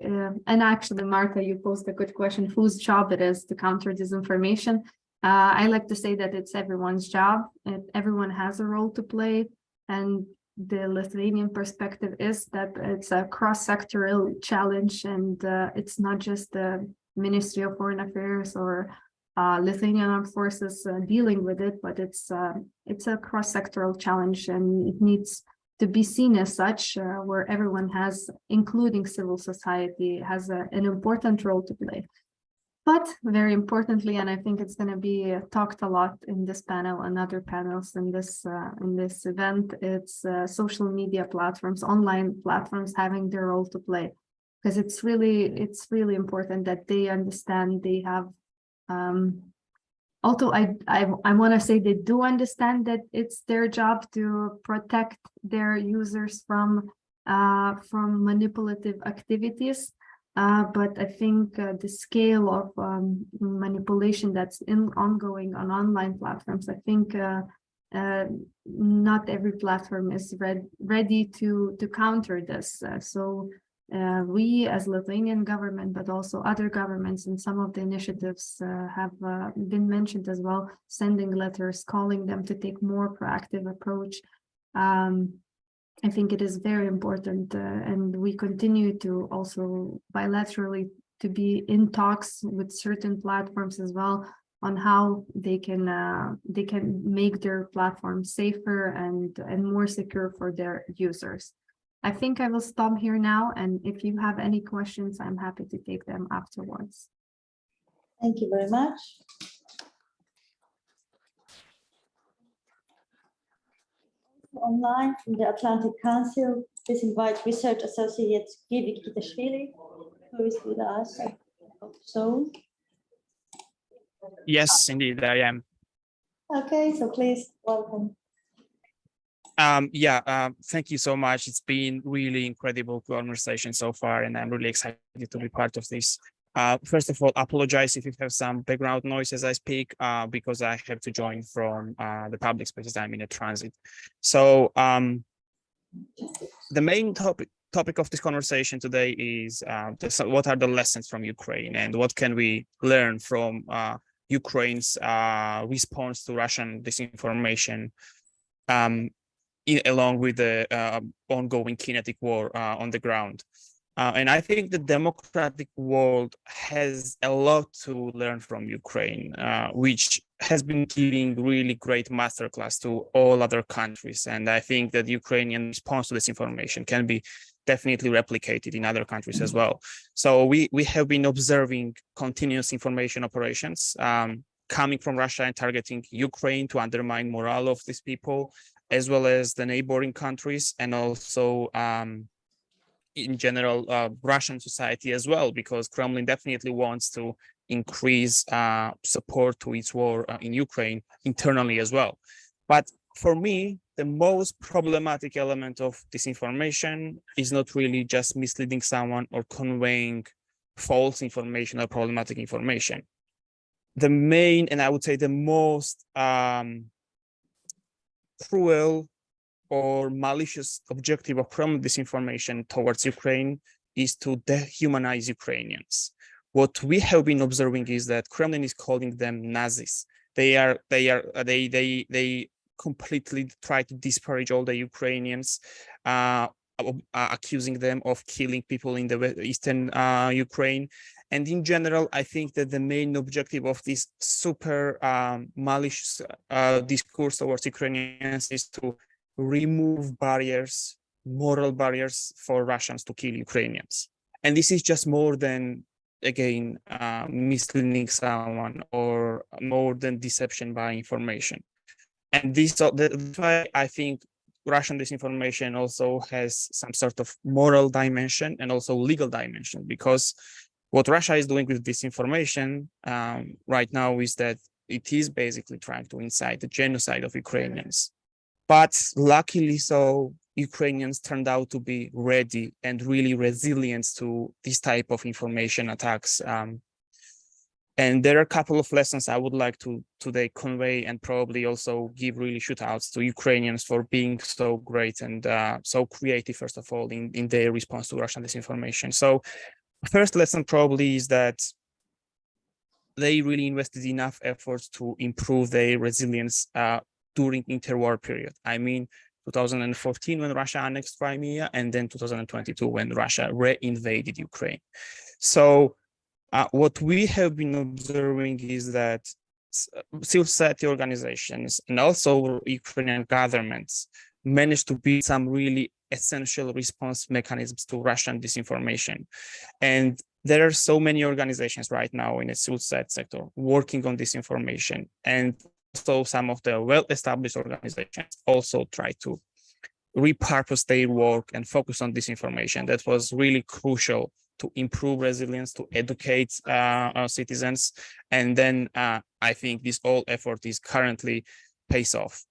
Speaker 6: and actually, Marta, you posed a good question, whose job it is to counter disinformation. I like to say that it's everyone's job, and everyone has a role to play. And the Lithuanian perspective is that it's a cross-sectoral challenge, and it's not just the Ministry of Foreign Affairs or Lithuanian Armed Forces dealing with it, but it's a cross-sectoral challenge, and it needs to be seen as such, where everyone has, including civil society, has an important role to play. But very importantly, and I think it's going to be talked a lot in this panel and other panels in this event, it's social media platforms, online platforms having their role to play, because it's really important that they understand they have. Although I want to say they do understand that it's their job to protect their users from manipulative activities. But I think the scale of manipulation that's ongoing on online platforms, I think not every platform is ready to counter this. So we as Lithuanian government, but also other governments, and some of the initiatives have been mentioned as well, sending letters, calling them to take more proactive approach. I think it is very important, and we continue to also bilaterally to be in talks with certain platforms as well on how they can make their platform safer and more secure for their users. I think I will stop here now, and if you have any questions, I'm happy to take them afterwards.
Speaker 1: Thank you very much. Online from the Atlantic Council, please invite Research Associate Givi Kitashvili, who is with us. I hope so.
Speaker 7: Yes, indeed, I am.
Speaker 1: Okay, so please welcome.
Speaker 7: Thank you so much. It's been really incredible conversation so far, and I'm really excited to be part of this. First of all, apologize if you have some background noise as I speak, because I have to join from the public spaces. I'm in a transit. So the main topic of this conversation today is what are the lessons from Ukraine, and what can we learn from Ukraine's response to Russian disinformation, along with the ongoing kinetic war on the ground. And I think the democratic world has a lot to learn from Ukraine, which has been giving really great masterclass to all other countries. And I think that Ukrainian response to this information can be definitely replicated in other countries as well. So we have been observing continuous information operations coming from Russia and targeting Ukraine to undermine morale of these people, as well as the neighboring countries, and also in general Russian society as well, because Kremlin definitely wants to increase support to its war in Ukraine internally as well. But for me, the most problematic element of disinformation is not really just misleading someone or conveying false information or problematic information. The main, and I would say the most cruel or malicious objective of Kremlin disinformation towards Ukraine is to dehumanize Ukrainians. What we have been observing is that Kremlin is calling them Nazis. They completely try to disparage all the Ukrainians, accusing them of killing people in the eastern Ukraine. And in general, I think that the main objective of this super malicious discourse towards Ukrainians is to remove barriers, moral barriers for Russians to kill Ukrainians. And this is just more than, again, misleading someone or more than deception by information. And that's why I think Russian disinformation also has some sort of moral dimension and also legal dimension, because what Russia is doing with disinformation right now is that it is basically trying to incite the genocide of Ukrainians. But luckily so, Ukrainians turned out to be ready and really resilient to this type of information attacks. And there are a couple of lessons I would like to today convey, and probably also give really shout-outs to Ukrainians for being so great and so creative, first of all, in their response to Russian disinformation. So first lesson probably is that they really invested enough efforts to improve their resilience during interwar period. I mean, 2014 when Russia annexed Crimea, and then 2022 when Russia re-invaded Ukraine. So what we have been observing is that civil society organizations and also Ukrainian governments managed to build some really essential response mechanisms to Russian disinformation. And there are so many organizations right now in the civil society sector working on disinformation. And so some of the well-established organizations also try to repurpose their work and focus on disinformation. That was really crucial to improve resilience, to educate our citizens. And then I think this whole effort is currently pays off.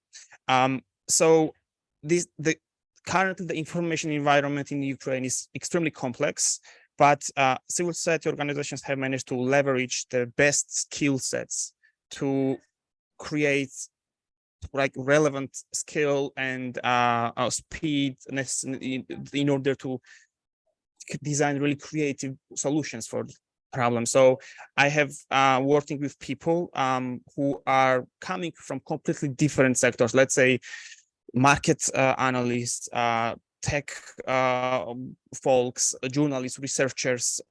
Speaker 7: Currently the information environment in Ukraine is extremely complex, but civil society organizations have managed to leverage the best skill sets to create like relevant skill and speed in order to design really creative solutions for the problem. So I have working with people who are coming from completely different sectors, let's say market analysts, tech folks, journalists, researchers,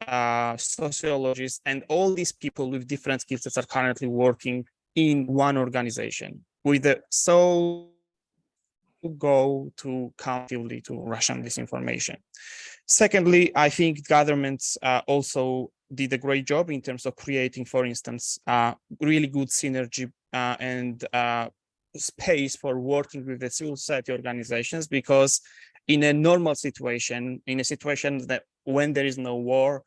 Speaker 7: sociologists, and all these people with different skill sets are currently working in one organization with the sole goal to counter to Russian disinformation. Secondly, I think governments also did a great job in terms of creating, for instance, really good synergy and space for working with the civil society organizations, because in a normal situation, in a situation that when there is no war,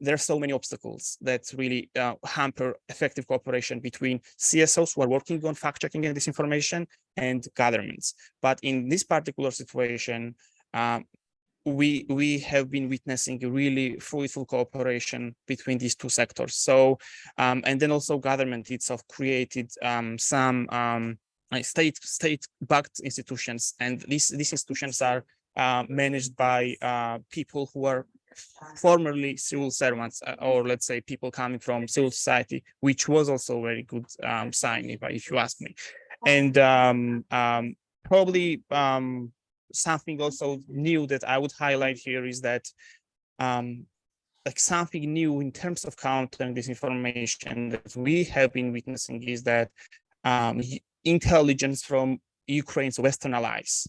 Speaker 7: there are so many obstacles that really hamper effective cooperation between CSOs who are working on fact-checking and disinformation and governments. But in this particular situation, we have been witnessing a really fruitful cooperation between these two sectors. So, and then also government itself created some state-backed institutions, and these institutions are managed by people who are formerly civil servants, or let's say people coming from civil society, which was also a very good sign, if you ask me. And probably something also new that I would highlight here is that like something new in terms of countering disinformation that we have been witnessing is that intelligence from Ukraine's Western allies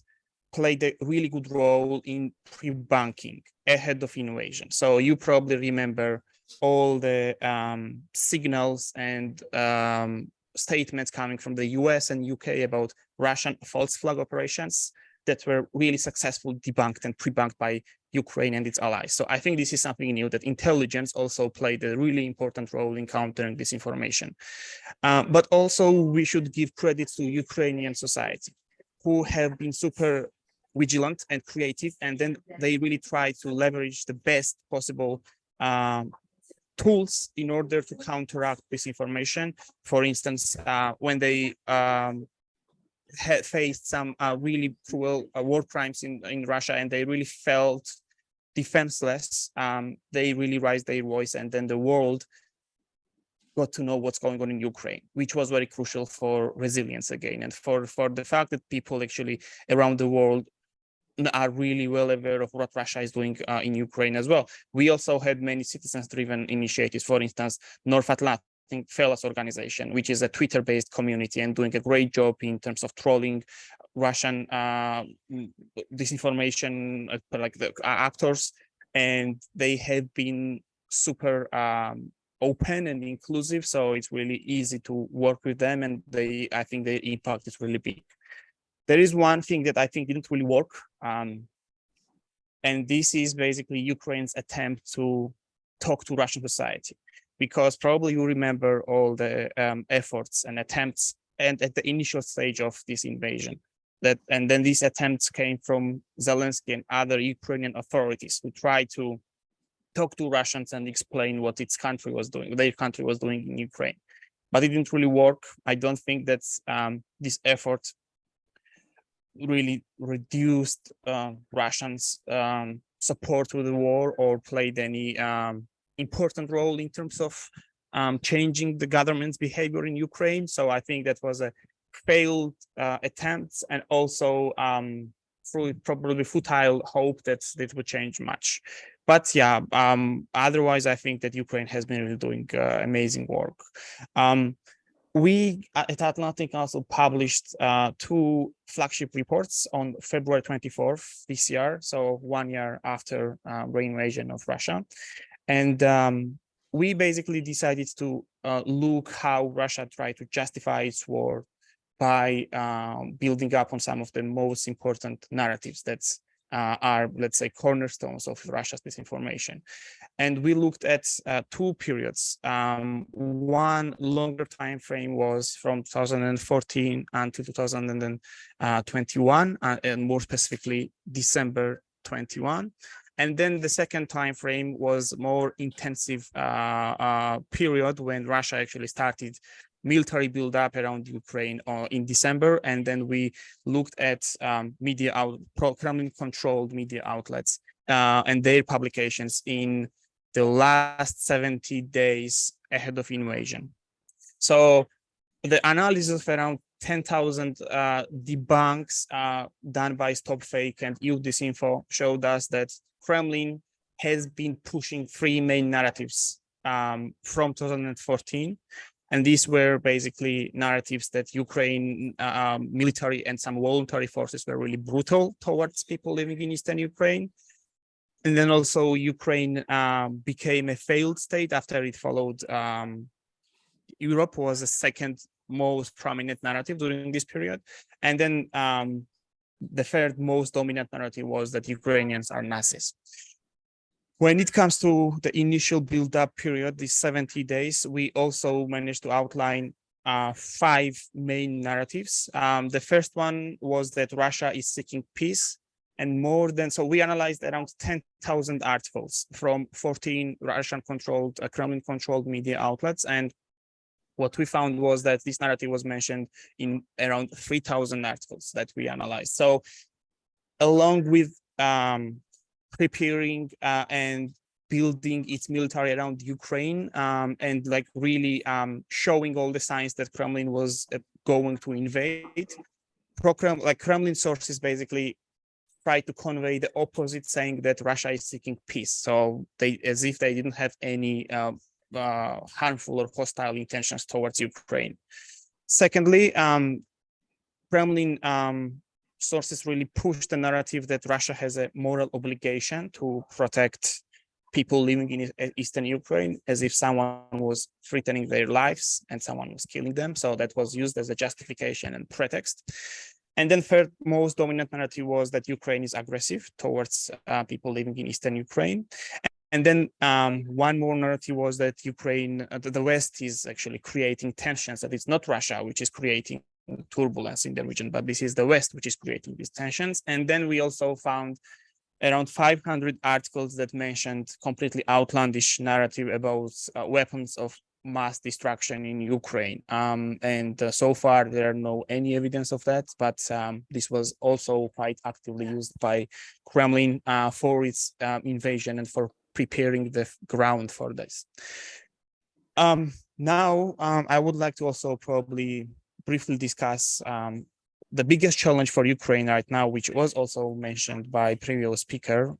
Speaker 7: played a really good role in pre-banking ahead of invasion. So you probably remember all the signals and statements coming from the US and UK about Russian false flag operations that were really successful, debunked and pre-banked by Ukraine and its allies. So I think this is something new, that intelligence also played a really important role in countering disinformation. But also we should give credit to Ukrainian society, who have been super vigilant and creative, and then they really try to leverage the best possible tools in order to counteract disinformation. For instance, when they had faced some really cruel war crimes in Russia, and they really felt defenseless, they really raised their voice, and then the world got to know what's going on in Ukraine, which was very crucial for resilience again, and for the fact that people actually around the world are really well aware of what Russia is doing in Ukraine as well. We also had many citizens-driven initiatives. For instance, North Atlantic Fellows Organization, which is a Twitter-based community and doing a great job in terms of trolling Russian disinformation, like the actors, and they have been super open and inclusive. So it's really easy to work with them, and I think their impact is really big. There is one thing that I think didn't really work, and this is basically Ukraine's attempt to talk to Russian society, because probably you remember all the efforts and attempts, and at the initial stage of this invasion, and then these attempts came from Zelensky and other Ukrainian authorities who tried to talk to Russians and explain what their country was doing in Ukraine, but it didn't really work. I don't think that this effort really reduced Russians' support to the war or played any important role in terms of changing the government's behavior in Ukraine. So I think that was a failed attempt, and also through probably futile hope that it would change much. But yeah, otherwise, I think that Ukraine has been really doing amazing work. We at Atlantic Council published 2 flagship reports on February 24th this year, so 1 year after the invasion of Russia. And we basically decided to look how Russia tried to justify its war by building up on some of the most important narratives that are, let's say, cornerstones of Russia's disinformation. And we looked at 2 periods. One longer time frame was from 2014 until 2021, and more specifically December 21. And then the second time frame was more intensive period when Russia actually started military buildup around Ukraine in December. And then we looked at Kremlin-controlled media outlets and their publications in the last 70 days ahead of invasion. So the analysis of around 10,000 debunks done by Stop Fake and EuroDIG showed us that Kremlin has been pushing 3 main narratives from 2014. And these were basically narratives that Ukraine military and some voluntary forces were really brutal towards people living in Eastern Ukraine. And then also Ukraine became a failed state after it followed Europe, was the second most prominent narrative during this period. And then the third most dominant narrative was that Ukrainians are Nazis. When it comes to the initial build-up period, these 70 days, we also managed to outline 5 main narratives. The first one was that Russia is seeking peace, and so we analyzed around 10,000 articles from 14 Russian-controlled, Kremlin-controlled media outlets, and what we found was that this narrative was mentioned in around 3,000 articles that we analyzed. So along with preparing and building its military around Ukraine and like really showing all the signs that Kremlin was going to invade, Kremlin sources basically try to convey the opposite, saying that Russia is seeking peace. So as if they didn't have any harmful or hostile intentions towards Ukraine. Secondly, Kremlin sources really push the narrative that Russia has a moral obligation to protect people living in eastern Ukraine, as if someone was threatening their lives and someone was killing them. So that was used as a justification and pretext. And then third most dominant narrative was that Ukraine is aggressive towards people living in eastern Ukraine. And then one more narrative was that Ukraine, the West is actually creating tensions, that it's not Russia which is creating turbulence in the region, but this is the West which is creating these tensions. And then we also found around 500 articles that mentioned completely outlandish narrative about weapons of mass destruction in Ukraine. So far there are no any evidence of that, but this was also quite actively used by Kremlin for its invasion and for preparing the ground for this. Now, I would like to also probably briefly discuss the biggest challenge for Ukraine right now, which was also mentioned by previous speaker.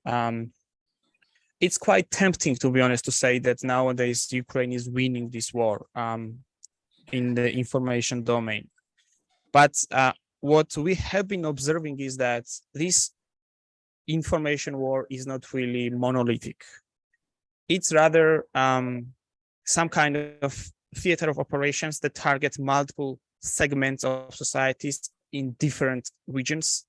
Speaker 7: It's quite tempting, to be honest, to say that nowadays Ukraine is winning this war in the information domain. But what we have been observing is that this information war is not really monolithic. It's rather some kind of theater of operations that target multiple segments of societies in different regions.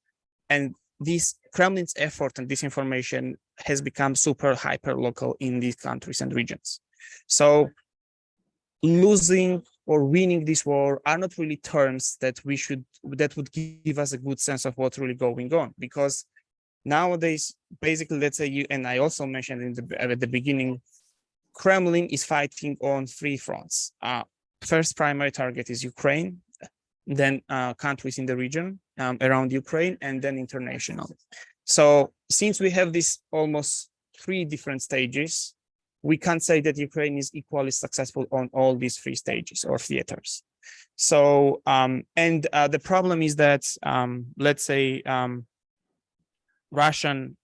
Speaker 7: And this Kremlin's effort and disinformation has become super hyper local in these countries and regions. So losing or winning this war are not really terms that would give us a good sense of what's really going on, because nowadays, basically, let's say and I also mentioned at the beginning, Kremlin is fighting on three fronts. First primary target is Ukraine, then countries in the region around Ukraine, and then international. So since we have this almost three different stages, we can't say that Ukraine is equally successful on all these three stages or theaters. So, the problem is that, let's say, Russian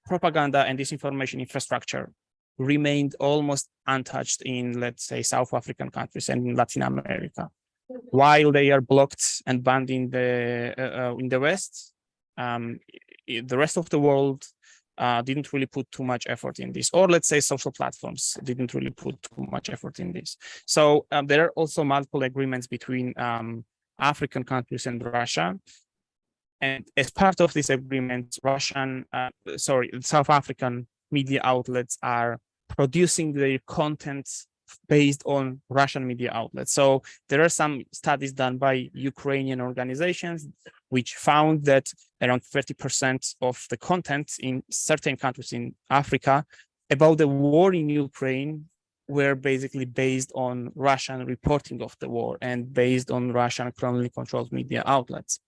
Speaker 7: propaganda and disinformation infrastructure remained almost untouched in, let's say, South African countries and in Latin America. While they are blocked and banned in the West, the rest of the world didn't really put too much effort in this, or let's say social platforms didn't really put too much effort in this. So there are also multiple agreements between African countries and Russia. And as part of this agreement, South African media outlets are producing their content based on Russian media outlets. So there are some studies done by Ukrainian organizations which found that around 30% of the content in certain countries in Africa about the war in Ukraine were basically based on Russian reporting of the war and based on Russian Kremlin-controlled media outlets.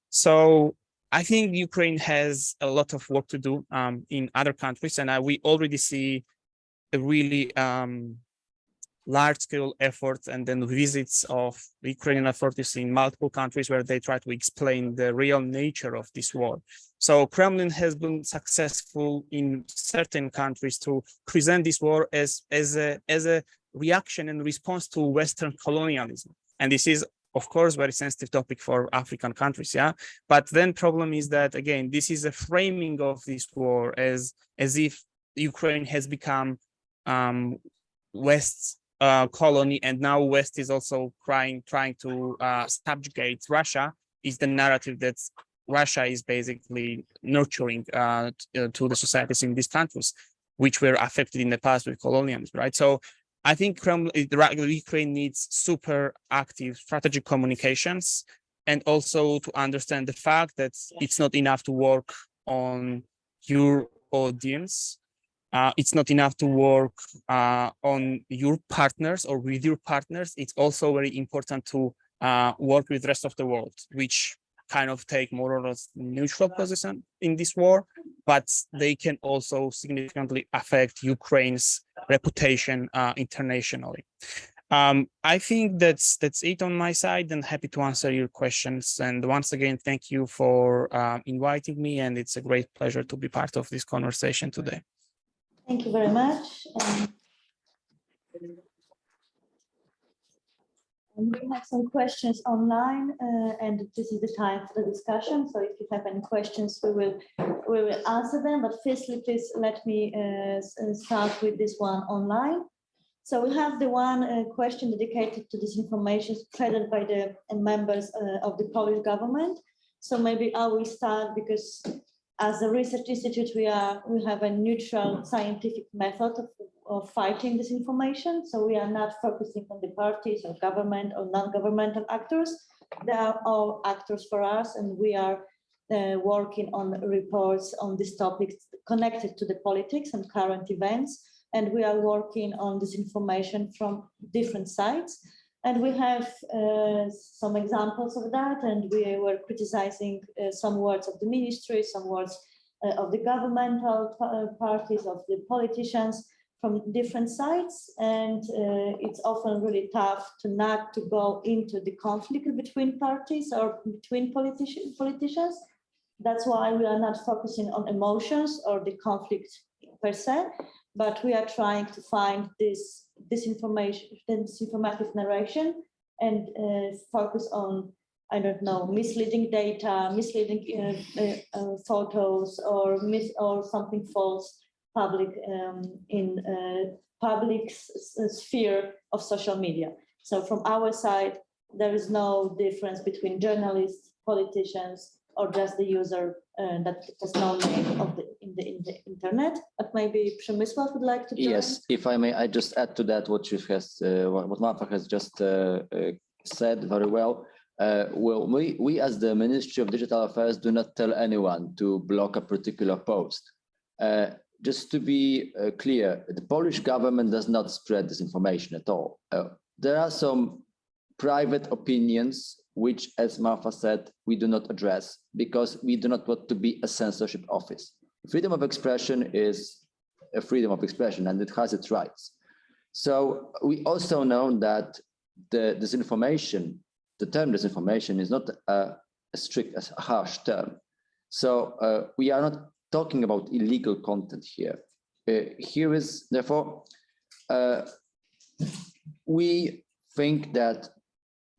Speaker 7: So I think Ukraine has a lot of work to do in other countries, and we already see a really large-scale efforts and then visits of the Ukrainian authorities in multiple countries where they try to explain the real nature of this war. So Kremlin has been successful in certain countries to present this war as a reaction and response to Western colonialism. And this is, of course, very sensitive topic for African countries, yeah. But then problem is that, again, this is a framing of this war as if Ukraine has become West's colony, and now West is also trying to subjugate Russia. Is the narrative that Russia is basically nurturing to the societies in these countries, which were affected in the past with colonialism, right? So I think Ukraine needs super active strategic communications, and also to understand the fact that it's not enough to work on your audience. It's not enough to work on your partners or with your partners. It's also very important to work with the rest of the world, which kind of take more or less neutral position in this war, but they can also significantly affect Ukraine's reputation internationally. I think that's it on my side, and happy to answer your questions. And once again, thank you for inviting me, and it's a great pleasure to be part of this conversation today.
Speaker 1: Thank you very much. And we have some questions online, and this is the time for the discussion. So if you have any questions, we will answer them. But firstly, please let me start with this one online. So we have the one question dedicated to disinformation spread by the members of the Polish government. So maybe I will start, because as a research institute, we have a neutral scientific method of fighting disinformation. So we are not focusing on the parties or government or non-governmental actors. They are all actors for us, and we are working on reports on these topics connected to the politics and current events. And we are working on disinformation from different sides. And we have some examples of that, and we were criticizing some words of the ministry, some words of the governmental parties, of the politicians from different sides. And it's often really tough not to go into the conflict between parties or between politicians. That's why we are not focusing on emotions or the conflict per se, but we are trying to find this disinformative narration and focus on, I don't know, misleading data, misleading photos, or something false public in public sphere of social media. So from our side, there is no difference between journalists, politicians, or just the user that has no name in the internet. But maybe Przemysław would like to join.
Speaker 3: Yes, if I may, I just add to that what Marfa has just said very well. Well, we as the Ministry of Digital Affairs do not tell anyone to block a particular post. Just to be clear, the Polish government does not spread disinformation at all. There are some private opinions which, as Marfa said, we do not address because we do not want to be a censorship office. Freedom of expression is a freedom of expression, and it has its rights. So we also know that the disinformation, the term disinformation, is not a harsh term. So we are not talking about illegal content here. Here is, therefore, we think that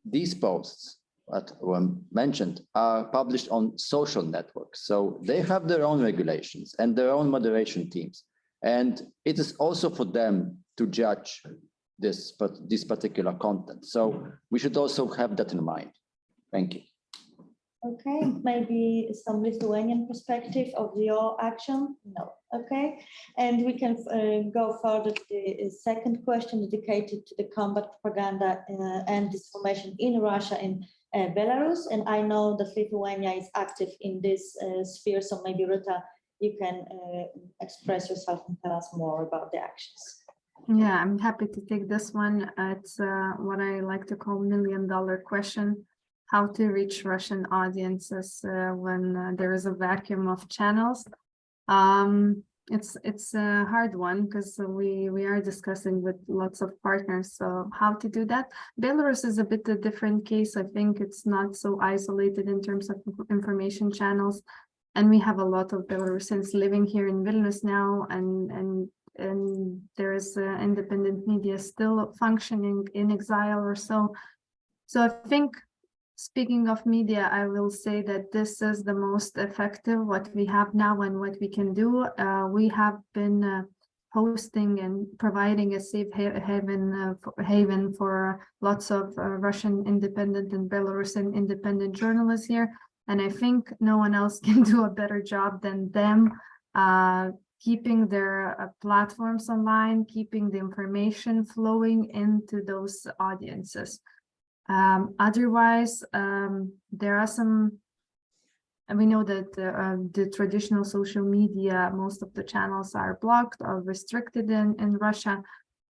Speaker 3: these posts that were mentioned are published on social networks. So they have their own regulations and their own moderation teams. And it is also for them to judge this particular content. So we should also have that in mind. Thank you.
Speaker 1: Okay, maybe some Lithuanian perspective of your action? No, okay. And we can go further to the second question dedicated to the combat propaganda and disinformation in Russia and Belarus. And I know that Lithuania is active in this sphere, so maybe Rita, you can express yourself and tell us more about the actions.
Speaker 6: Yeah, I'm happy to take this one. It's what I like to call $1 million question. How to reach Russian audiences when there is a vacuum of channels. It's a hard one because we are discussing with lots of partners. So how to do that? Belarus is a bit a different case. I think it's not so isolated in terms of information channels. And we have a lot of Belarusians living here in Vilnius now, and there is independent media still functioning in exile or so. So I think, speaking of media, I will say that this is the most effective what we have now and what we can do. We have been hosting and providing a safe haven for lots of Russian independent and Belarusian independent journalists here. And I think no one else can do a better job than them, keeping their platforms online, keeping the information flowing into those audiences. Otherwise, there are some, and we know that the traditional social media, most of the channels are blocked or restricted in Russia,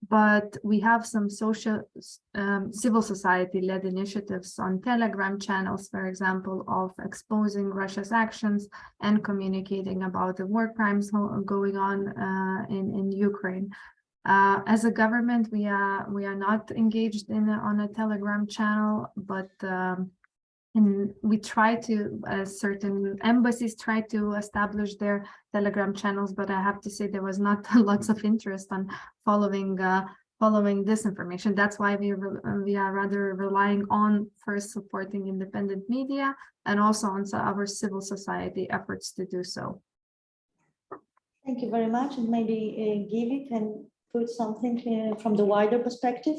Speaker 6: but we have some civil society-led initiatives on Telegram channels, for example, of exposing Russia's actions and communicating about the war crimes going on in Ukraine. As a government, we are not engaged on a Telegram channel, but we try to, certain embassies try to establish their Telegram channels, but I have to say there was not lots of interest on following following disinformation. That's why we are rather relying on first supporting independent media and also on our civil society efforts to do so.
Speaker 1: Thank you very much. And maybe Gili can put something from the wider perspective.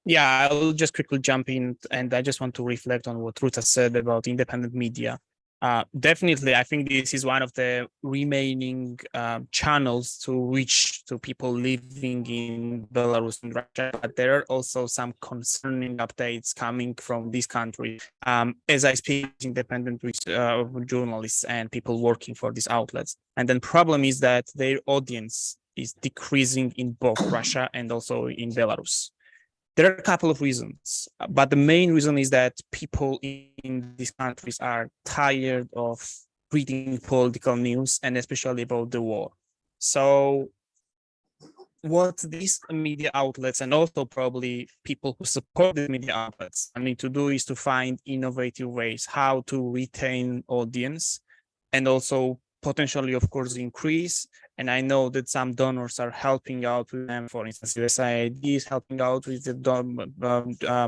Speaker 7: Yeah, I'll just quickly jump in, and I just want to reflect on what Ruta said about independent media. Definitely, I think this is one of the remaining channels to reach to people living in Belarus and Russia, but there are also some concerning updates coming from this country. As I speak, independent journalists and people working for these outlets. And then problem is that their audience is decreasing in both Russia and also in Belarus. There are a couple of reasons, but the main reason is that people in these countries are tired of reading political news and especially about the war. So what these media outlets and also probably people who support the media outlets need to do is to find innovative ways how to retain audience and also potentially, of course, increase. And I know that some donors are helping out with them. For instance, USAID is helping out with the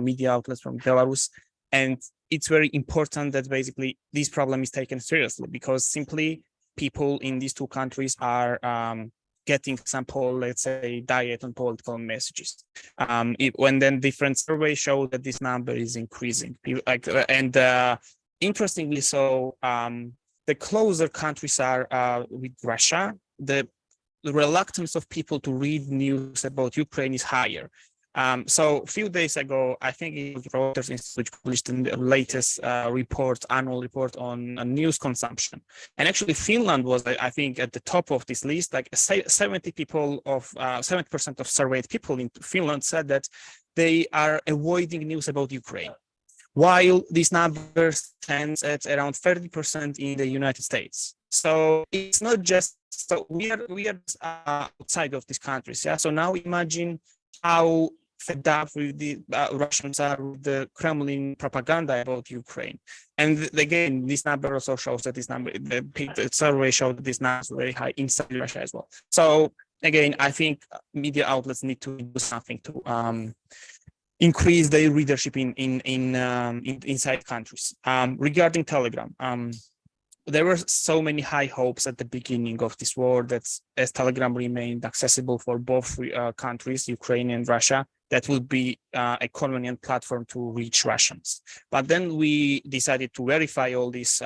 Speaker 7: media outlets from Belarus. And it's very important that basically this problem is taken seriously because simply people in these two countries are getting some, let's say, diet on political messages. When then different surveys show that this number is increasing. Interestingly so, the closer countries are with Russia, the reluctance of people to read news about Ukraine is higher. So a few days ago, I think it was Reuters Institute published the latest annual report on news consumption. And actually Finland was, I think, at the top of this list. Like 70% of surveyed people in Finland said that they are avoiding news about Ukraine, while this number stands at around 30% in the United States. So it's not just, so we are outside of these countries. Yeah. So now imagine how fed up with the Russians are with the Kremlin propaganda about Ukraine. And again, this number also shows that the survey showed that this number is very high inside Russia as well. So again, I think media outlets need to do something to increase their readership inside countries. Regarding Telegram, there were so many high hopes at the beginning of this war that as Telegram remained accessible for both countries, Ukraine and Russia, that would be a convenient platform to reach Russians. But then we decided to verify all these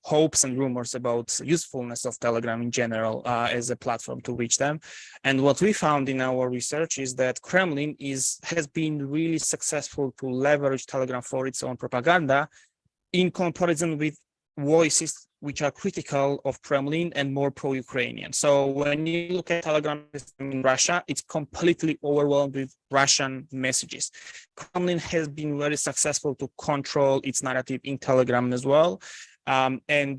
Speaker 7: hopes and rumors about usefulness of Telegram in general as a platform to reach them. And what we found in our research is that Kremlin has been really successful to leverage Telegram for its own propaganda in comparison with voices which are critical of Kremlin and more pro-Ukrainian. So when you look at Telegram in Russia, it's completely overwhelmed with Russian messages. Kremlin has been very successful to control its narrative in Telegram as well. Again,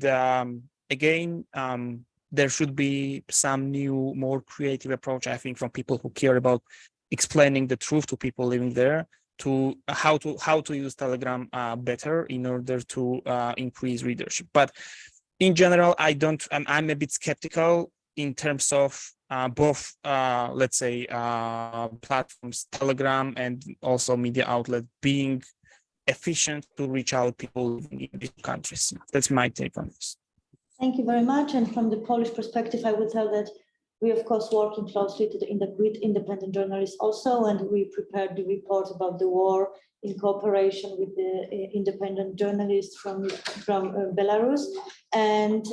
Speaker 7: there should be some new, more creative approach, I think, from people who care about explaining the truth to people living there, to how to use Telegram better in order to increase readership. But in general, I'm a bit skeptical in terms of both, let's say, platforms, Telegram and also media outlet being efficient to reach out people living in these countries. That's my take on this.
Speaker 1: Thank you very much. And from the Polish perspective, I would tell that we, of course, working closely with independent journalists also, and we prepared the report about the war in cooperation with the independent journalists from Belarus. And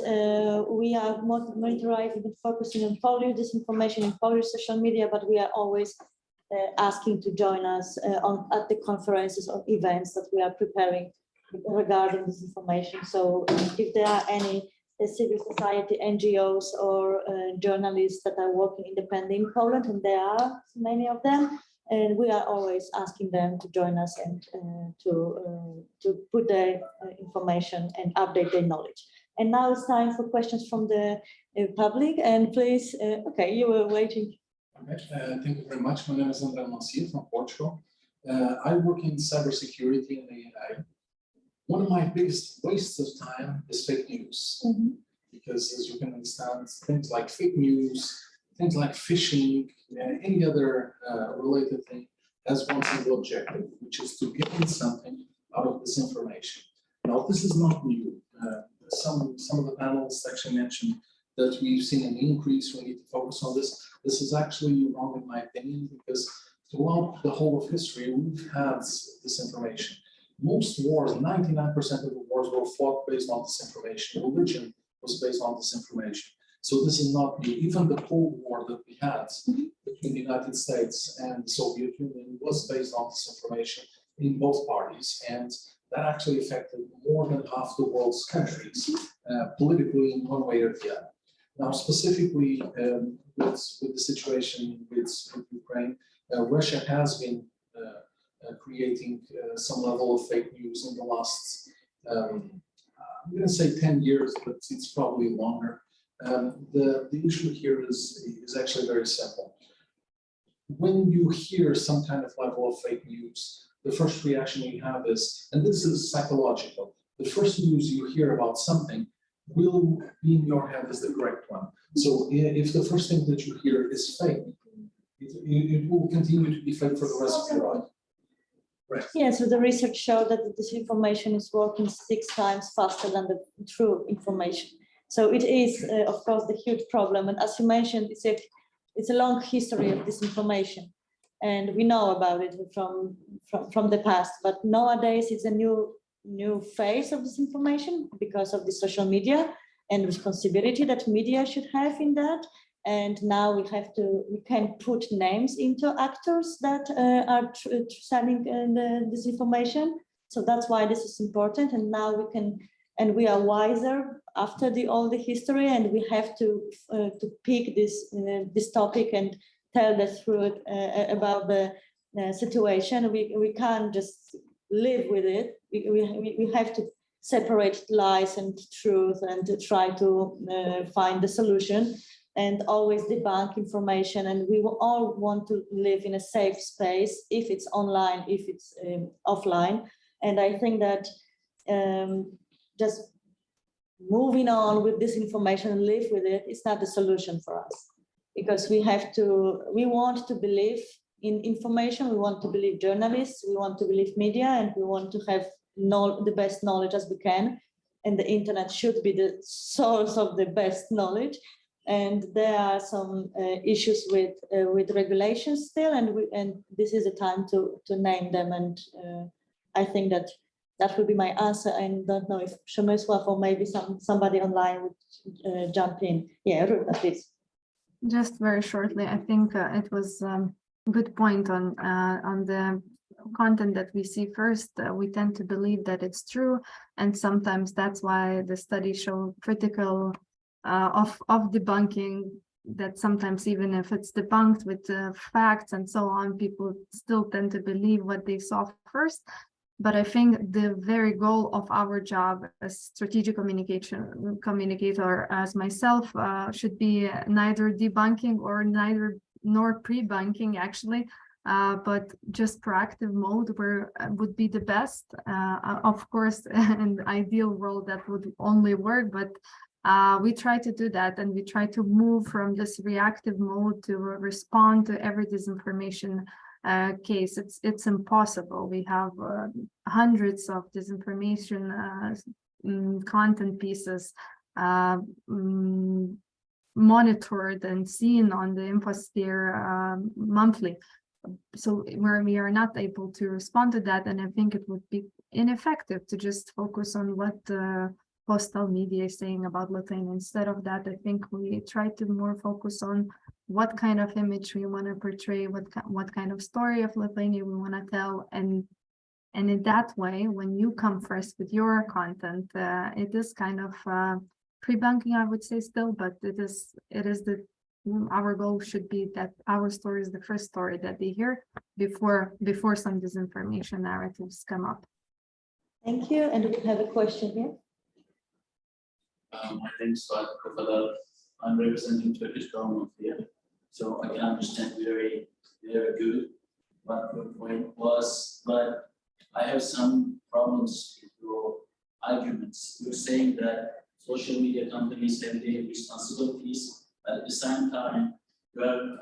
Speaker 1: we are monitoring and focusing on Polish disinformation in Polish social media, but we are always asking to join us at the conferences or events that we are preparing regarding disinformation. So if there are any civil society, NGOs or journalists that are working independently in Poland, and there are many of them, and we are always asking them to join us and to put their information and update their knowledge. And now it's time for questions from the public. And please, okay, you were waiting.
Speaker 4: Okay, thank you very much. My name is André Mancia from Portugal. I work in cybersecurity and AI. One of my biggest wastes of time is fake news, because as you can understand, things like fake news, things like phishing, any other related thing, has one single objective, which is to gain something out of this information. Now, this is not new. Some of the panelists actually mentioned that we've seen an increase. We need to focus on this. This is actually wrong in my opinion, because throughout the whole of history, we've had this information. Most wars, 99% of the wars were fought based on this information. Religion was based on this information. So this is not new. Even the Cold War that we had between the United States and the Soviet Union was based on this information in both parties. And that actually affected more than half the world's countries, politically in one way or the other. Now, specifically with the situation with Ukraine, Russia has been creating some level of fake news in the last, I'm going to say 10 years, but it's probably longer. The issue here is actually very simple. When you hear some kind of level of fake news, the first reaction you have is, and this is psychological, the first news you hear about something will be in your head as the correct one. So if the first thing that you hear is fake, it will continue to be fake for the rest of your life. Right.
Speaker 1: Yeah, so the research showed that the disinformation is working 6 times faster than the true information. So it is, of course, the huge problem. And as you mentioned, it's a long history of disinformation. And we know about it from the past. But nowadays, it's a new phase of disinformation because of the social media and responsibility that media should have in that. And now we can put names into actors that are selling this information. So that's why this is important. And now we can, and we are wiser after all the history, and we have to pick this topic and tell the truth about the situation. We can't just live with it. We have to separate lies and truth and to try to find the solution. And always debunk information. And we will all want to live in a safe space, if it's online, if it's offline. And I think that just moving on with this information and live with it is not the solution for us. Because we want to believe in information, we want to believe journalists, we want to believe media, and we want to have the best knowledge as we can. And the internet should be the source of the best knowledge. And there are some issues with regulations still, and this is a time to name them. And I think that would be my answer. I don't know if Przemysław or maybe somebody online would jump in. Yeah, Ruth, please.
Speaker 6: Just very shortly, I think it was a good point on the content that we see first. We tend to believe that it's true, and sometimes that's why the studies show critical of debunking, that sometimes even if it's debunked with facts and so on, people still tend to believe what they saw first. But I think the very goal of our job as strategic communicator as myself should be neither debunking nor pre-bunking actually, but just proactive mode where would be the best. Of course, in the ideal world that would only work, but we try to do that, and we try to move from this reactive mode to respond to every disinformation case. It's impossible. We have hundreds of disinformation content pieces monitored and seen on the infosphere monthly. So where we are not able to respond to that, and I think it would be ineffective to just focus on what postal media is saying about Lithuania. Instead of that, I think we try to more focus on what kind of image we want to portray, what kind of story of Lithuania we want to tell, and in that way, when you come first with your content, it is kind of pre-bunking, I would say still, but our goal should be that our story is the first story that they hear before some disinformation narratives come up.
Speaker 1: Thank you, and we have a question here.
Speaker 5: My name is Fatih Kafalar. I'm representing Turkish government here. So I can understand very, very good what your point was, but I have some problems with your arguments. You're saying that social media companies have their responsibilities, but at the same time, were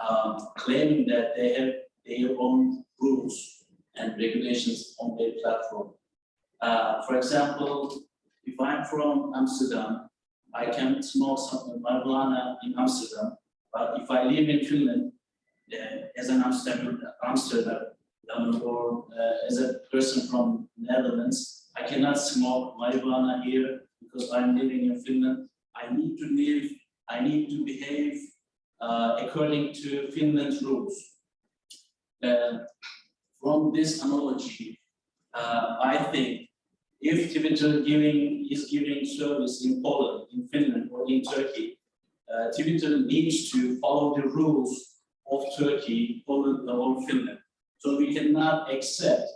Speaker 5: claiming that they have their own rules and regulations on their platform. For example, if I'm from Amsterdam, I can smoke some marijuana in Amsterdam, but if I live in Finland, as an Amsterdam or as a person from Netherlands, I cannot smoke marijuana here because I'm living in Finland. I need to behave according to Finland's rules. From this analogy, I think if Twitter is giving service in Poland, in Finland, or in Turkey, Twitter needs to follow the rules of Turkey, Poland, or Finland. So we cannot accept,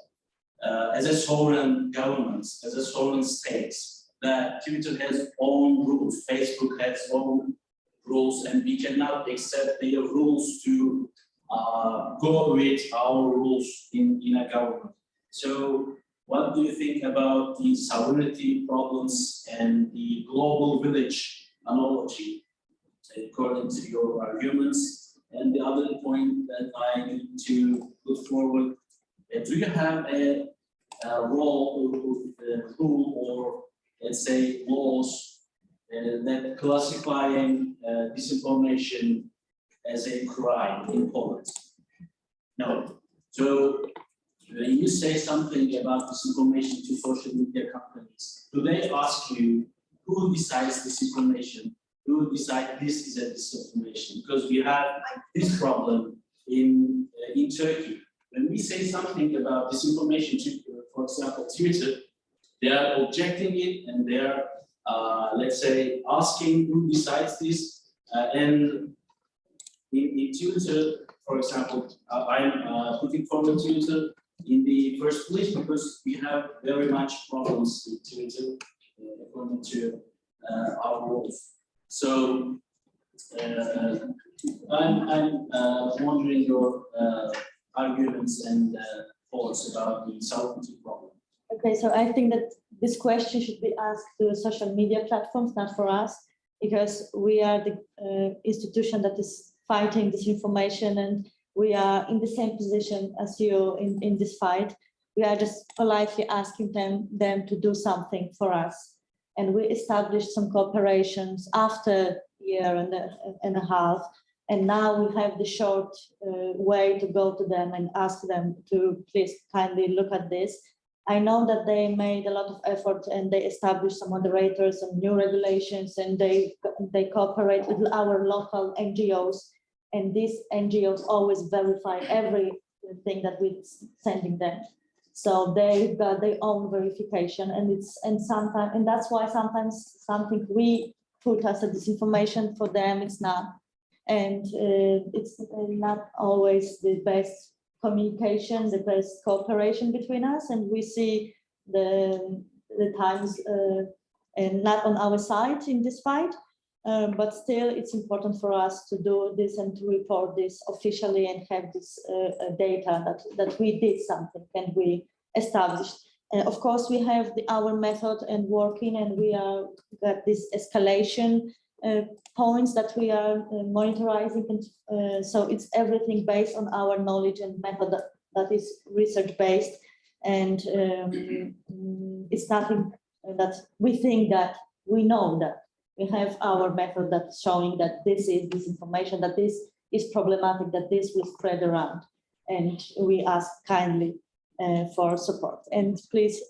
Speaker 5: as a sovereign government, as a sovereign state, that Twitter has own rules, Facebook has own rules, and we cannot accept their rules to go with our rules in a government. So what do you think about the sovereignty problems and the global village analogy, according to your arguments? And the other point that I need to put forward, do you have a rule or, let's say, laws that classifying disinformation as a crime in Poland? No. So when you say something about disinformation to social media companies, do they ask you who decides disinformation? Who decide this is a disinformation? Because we have this problem in Turkey. When we say something about disinformation to, for example, Twitter, they are objecting it and they are, let's say, asking who decides this. And in Twitter, for example, I'm putting forward Twitter in the first place because we have very much problems with Twitter according to our rules. So I'm wondering your arguments and thoughts about the sovereignty problem.
Speaker 1: Okay, so I think that this question should be asked to social media platforms, not for us, because we are the institution that is fighting disinformation, and we are in the same position as you in this fight. We are just politely asking them to do something for us. And we established some cooperations after a year and a half. And now we have the short way to go to them and ask them to please kindly look at this. I know that they made a lot of effort and they established some moderators and new regulations, and they cooperate with our local NGOs. And these NGOs always verify everything that we're sending them. So they've got their own verification, and sometimes, and that's why sometimes something we put as a disinformation, for them it's not, and it's not always the best communication, the best cooperation between us, and we see the times and not on our side in this fight, but still it's important for us to do this and to report this officially and have this data that we did something and we established. Of course, we have our method and working, and we got this escalation points that we are monitoring, and so it's everything based on our knowledge and method that is research based, and it's nothing that we think that we know that we have our method that's showing that this is disinformation, that this is problematic, that this will spread around, and we ask kindly for support. And please.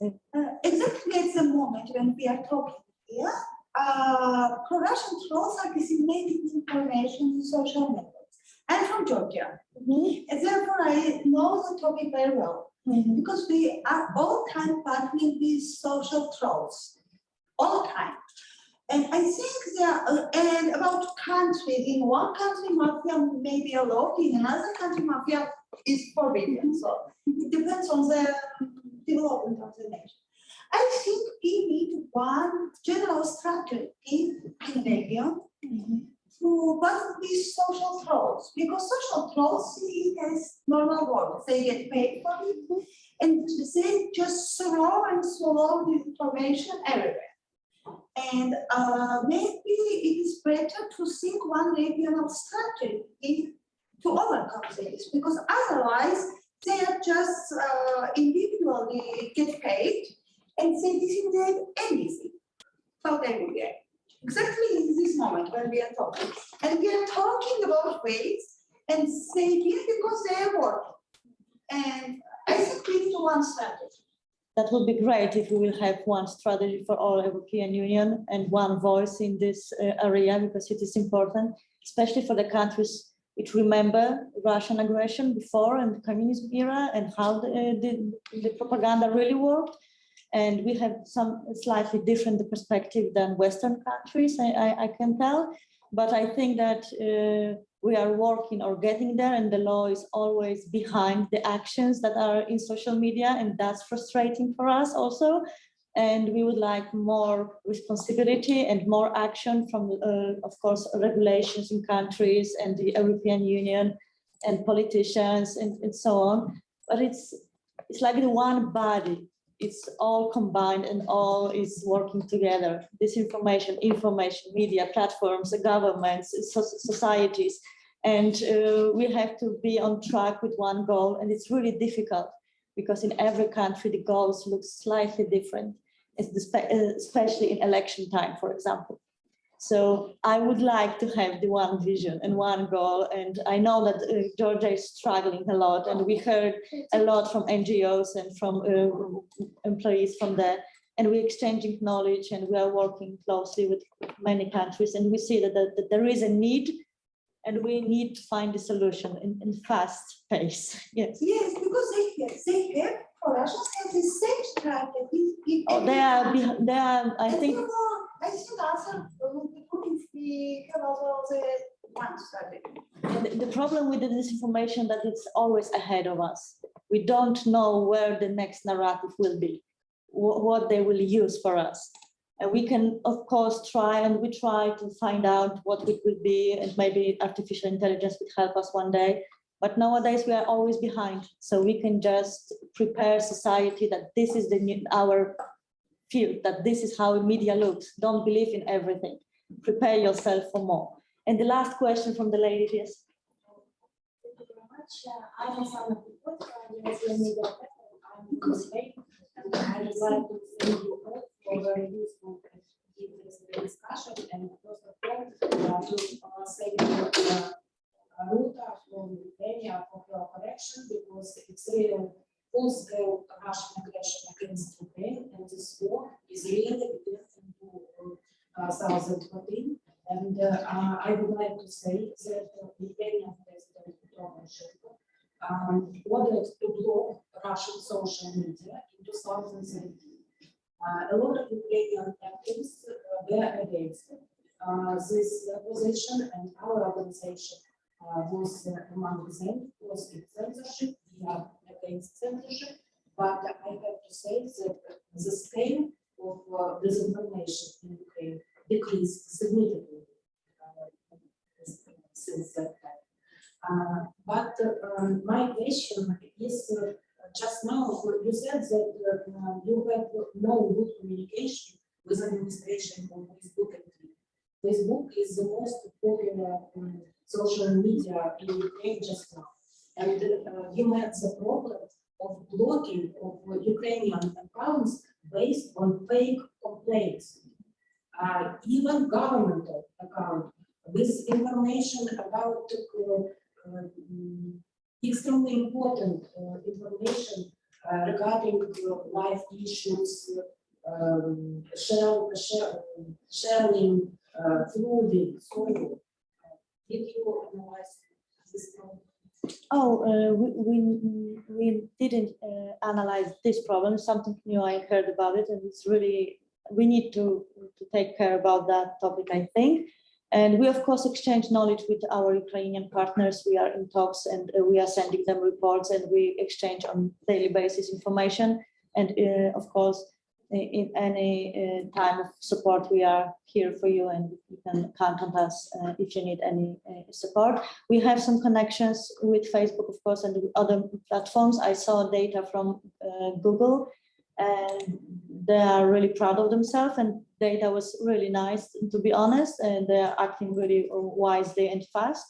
Speaker 8: Exactly at the moment when we are talking here, pro-Russian trolls are disseminating information in social networks. I'm from Georgia, and therefore I know the topic very well, because we are all time partnering with social trolls, all the time. And I think there are, and about country, in one country mafia may be allowed, in another country mafia is forbidden. So it depends on the development of the nation. I think we need one general strategy in region to battle with social trolls, because social trolls see it as normal work. They get paid for it, and they just throw and swallow the information everywhere. And maybe it is better to think one regional strategy welcome this, because otherwise they are just individually get paid and they disseminate anything. How they will get. Exactly in this moment when we are talking. And we are talking about ways and they did because they are working. And I think we need one strategy.
Speaker 1: That would be great if we will have one strategy for all European Union and one voice in this area, because it is important, especially for the countries which remember Russian aggression before and the communism era and how the propaganda really worked. And we have some slightly different perspective than Western countries, I can tell. But I think that we are working or getting there, and the law is always behind the actions that are in social media, and that's frustrating for us also. And we would like more responsibility and more action from, of course, regulations in countries and the European Union and politicians and so on. But it's like the one body. It's all combined and all is working together. Disinformation, information, media, platforms, governments, societies. And we have to be on track with one goal. And it's really difficult because in every country, the goals look slightly different, especially in election time, for example. So I would like to have the one vision and one goal. And I know that Georgia is struggling a lot, and we heard a lot from NGOs and from employees from there, and we're exchanging knowledge and we are working closely with many countries, and we see that there is a need, and we need to find a solution in fast pace. Yes.
Speaker 8: Yes, because they have, Russians have the same strategy.
Speaker 1: Oh, they are, I think.
Speaker 8: I think answer would be good if we have also the one strategy.
Speaker 1: The problem with the disinformation that it's always ahead of us. We don't know where the next narrative will be, what they will use for us. And we can, of course, try to find out what it will be, and maybe artificial intelligence will help us one day. But nowadays we are always behind. So we can just prepare society that this is our field, that this is how media looks. Don't believe in everything. Prepare yourself for more. And the last question from the lady is.
Speaker 9: Thank you very much. I'm Asana Puput, I'm media and I would like to thank you all for very useful and interesting discussion. And first of all, to say Ruta from Lithuania for your correction, because it's really full-scale Russian aggression against Ukraine, and this war is really began in 2014. And I would like to say that Lithuanian President Poroshenko ordered to block Russian social media in 2017. A lot of Ukrainian activists were against this position, and our organization was among them, was in censorship. We are against censorship, but I have to say that the scale of disinformation in Ukraine decreased significantly since that time. But my question is, just now you said that you have no good communication with administration on Facebook and Twitter. Facebook is the most popular social media in Ukraine just now. And you had the problem of blocking of Ukrainian accounts based on fake complaints. Even governmental account with information about extremely important information regarding life issues, sharing, flooding, soil. Did you analyze this problem?
Speaker 1: Oh, we didn't analyze this problem. Something new I heard about it, and it's really, we need to take care about that topic, I think. And we, of course, exchange knowledge with our Ukrainian partners. We are in talks, and we are sending them reports, and we exchange on daily basis information. And of course, in any time of support, we are here for you, and you can count on us if you need any support. We have some connections with Facebook, of course, and with other platforms. I saw data from Google, and they are really proud of themselves, and data was really nice, to be honest, and they are acting really wisely and fast.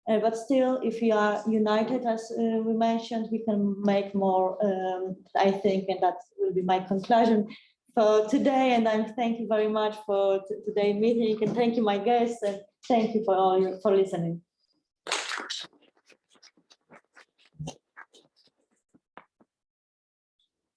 Speaker 1: But still, if we are united, as we mentioned, we can make more, I think, and that will be my conclusion for today. And I thank you very much for today's meeting, and thank you, my guests, and thank you for all for listening.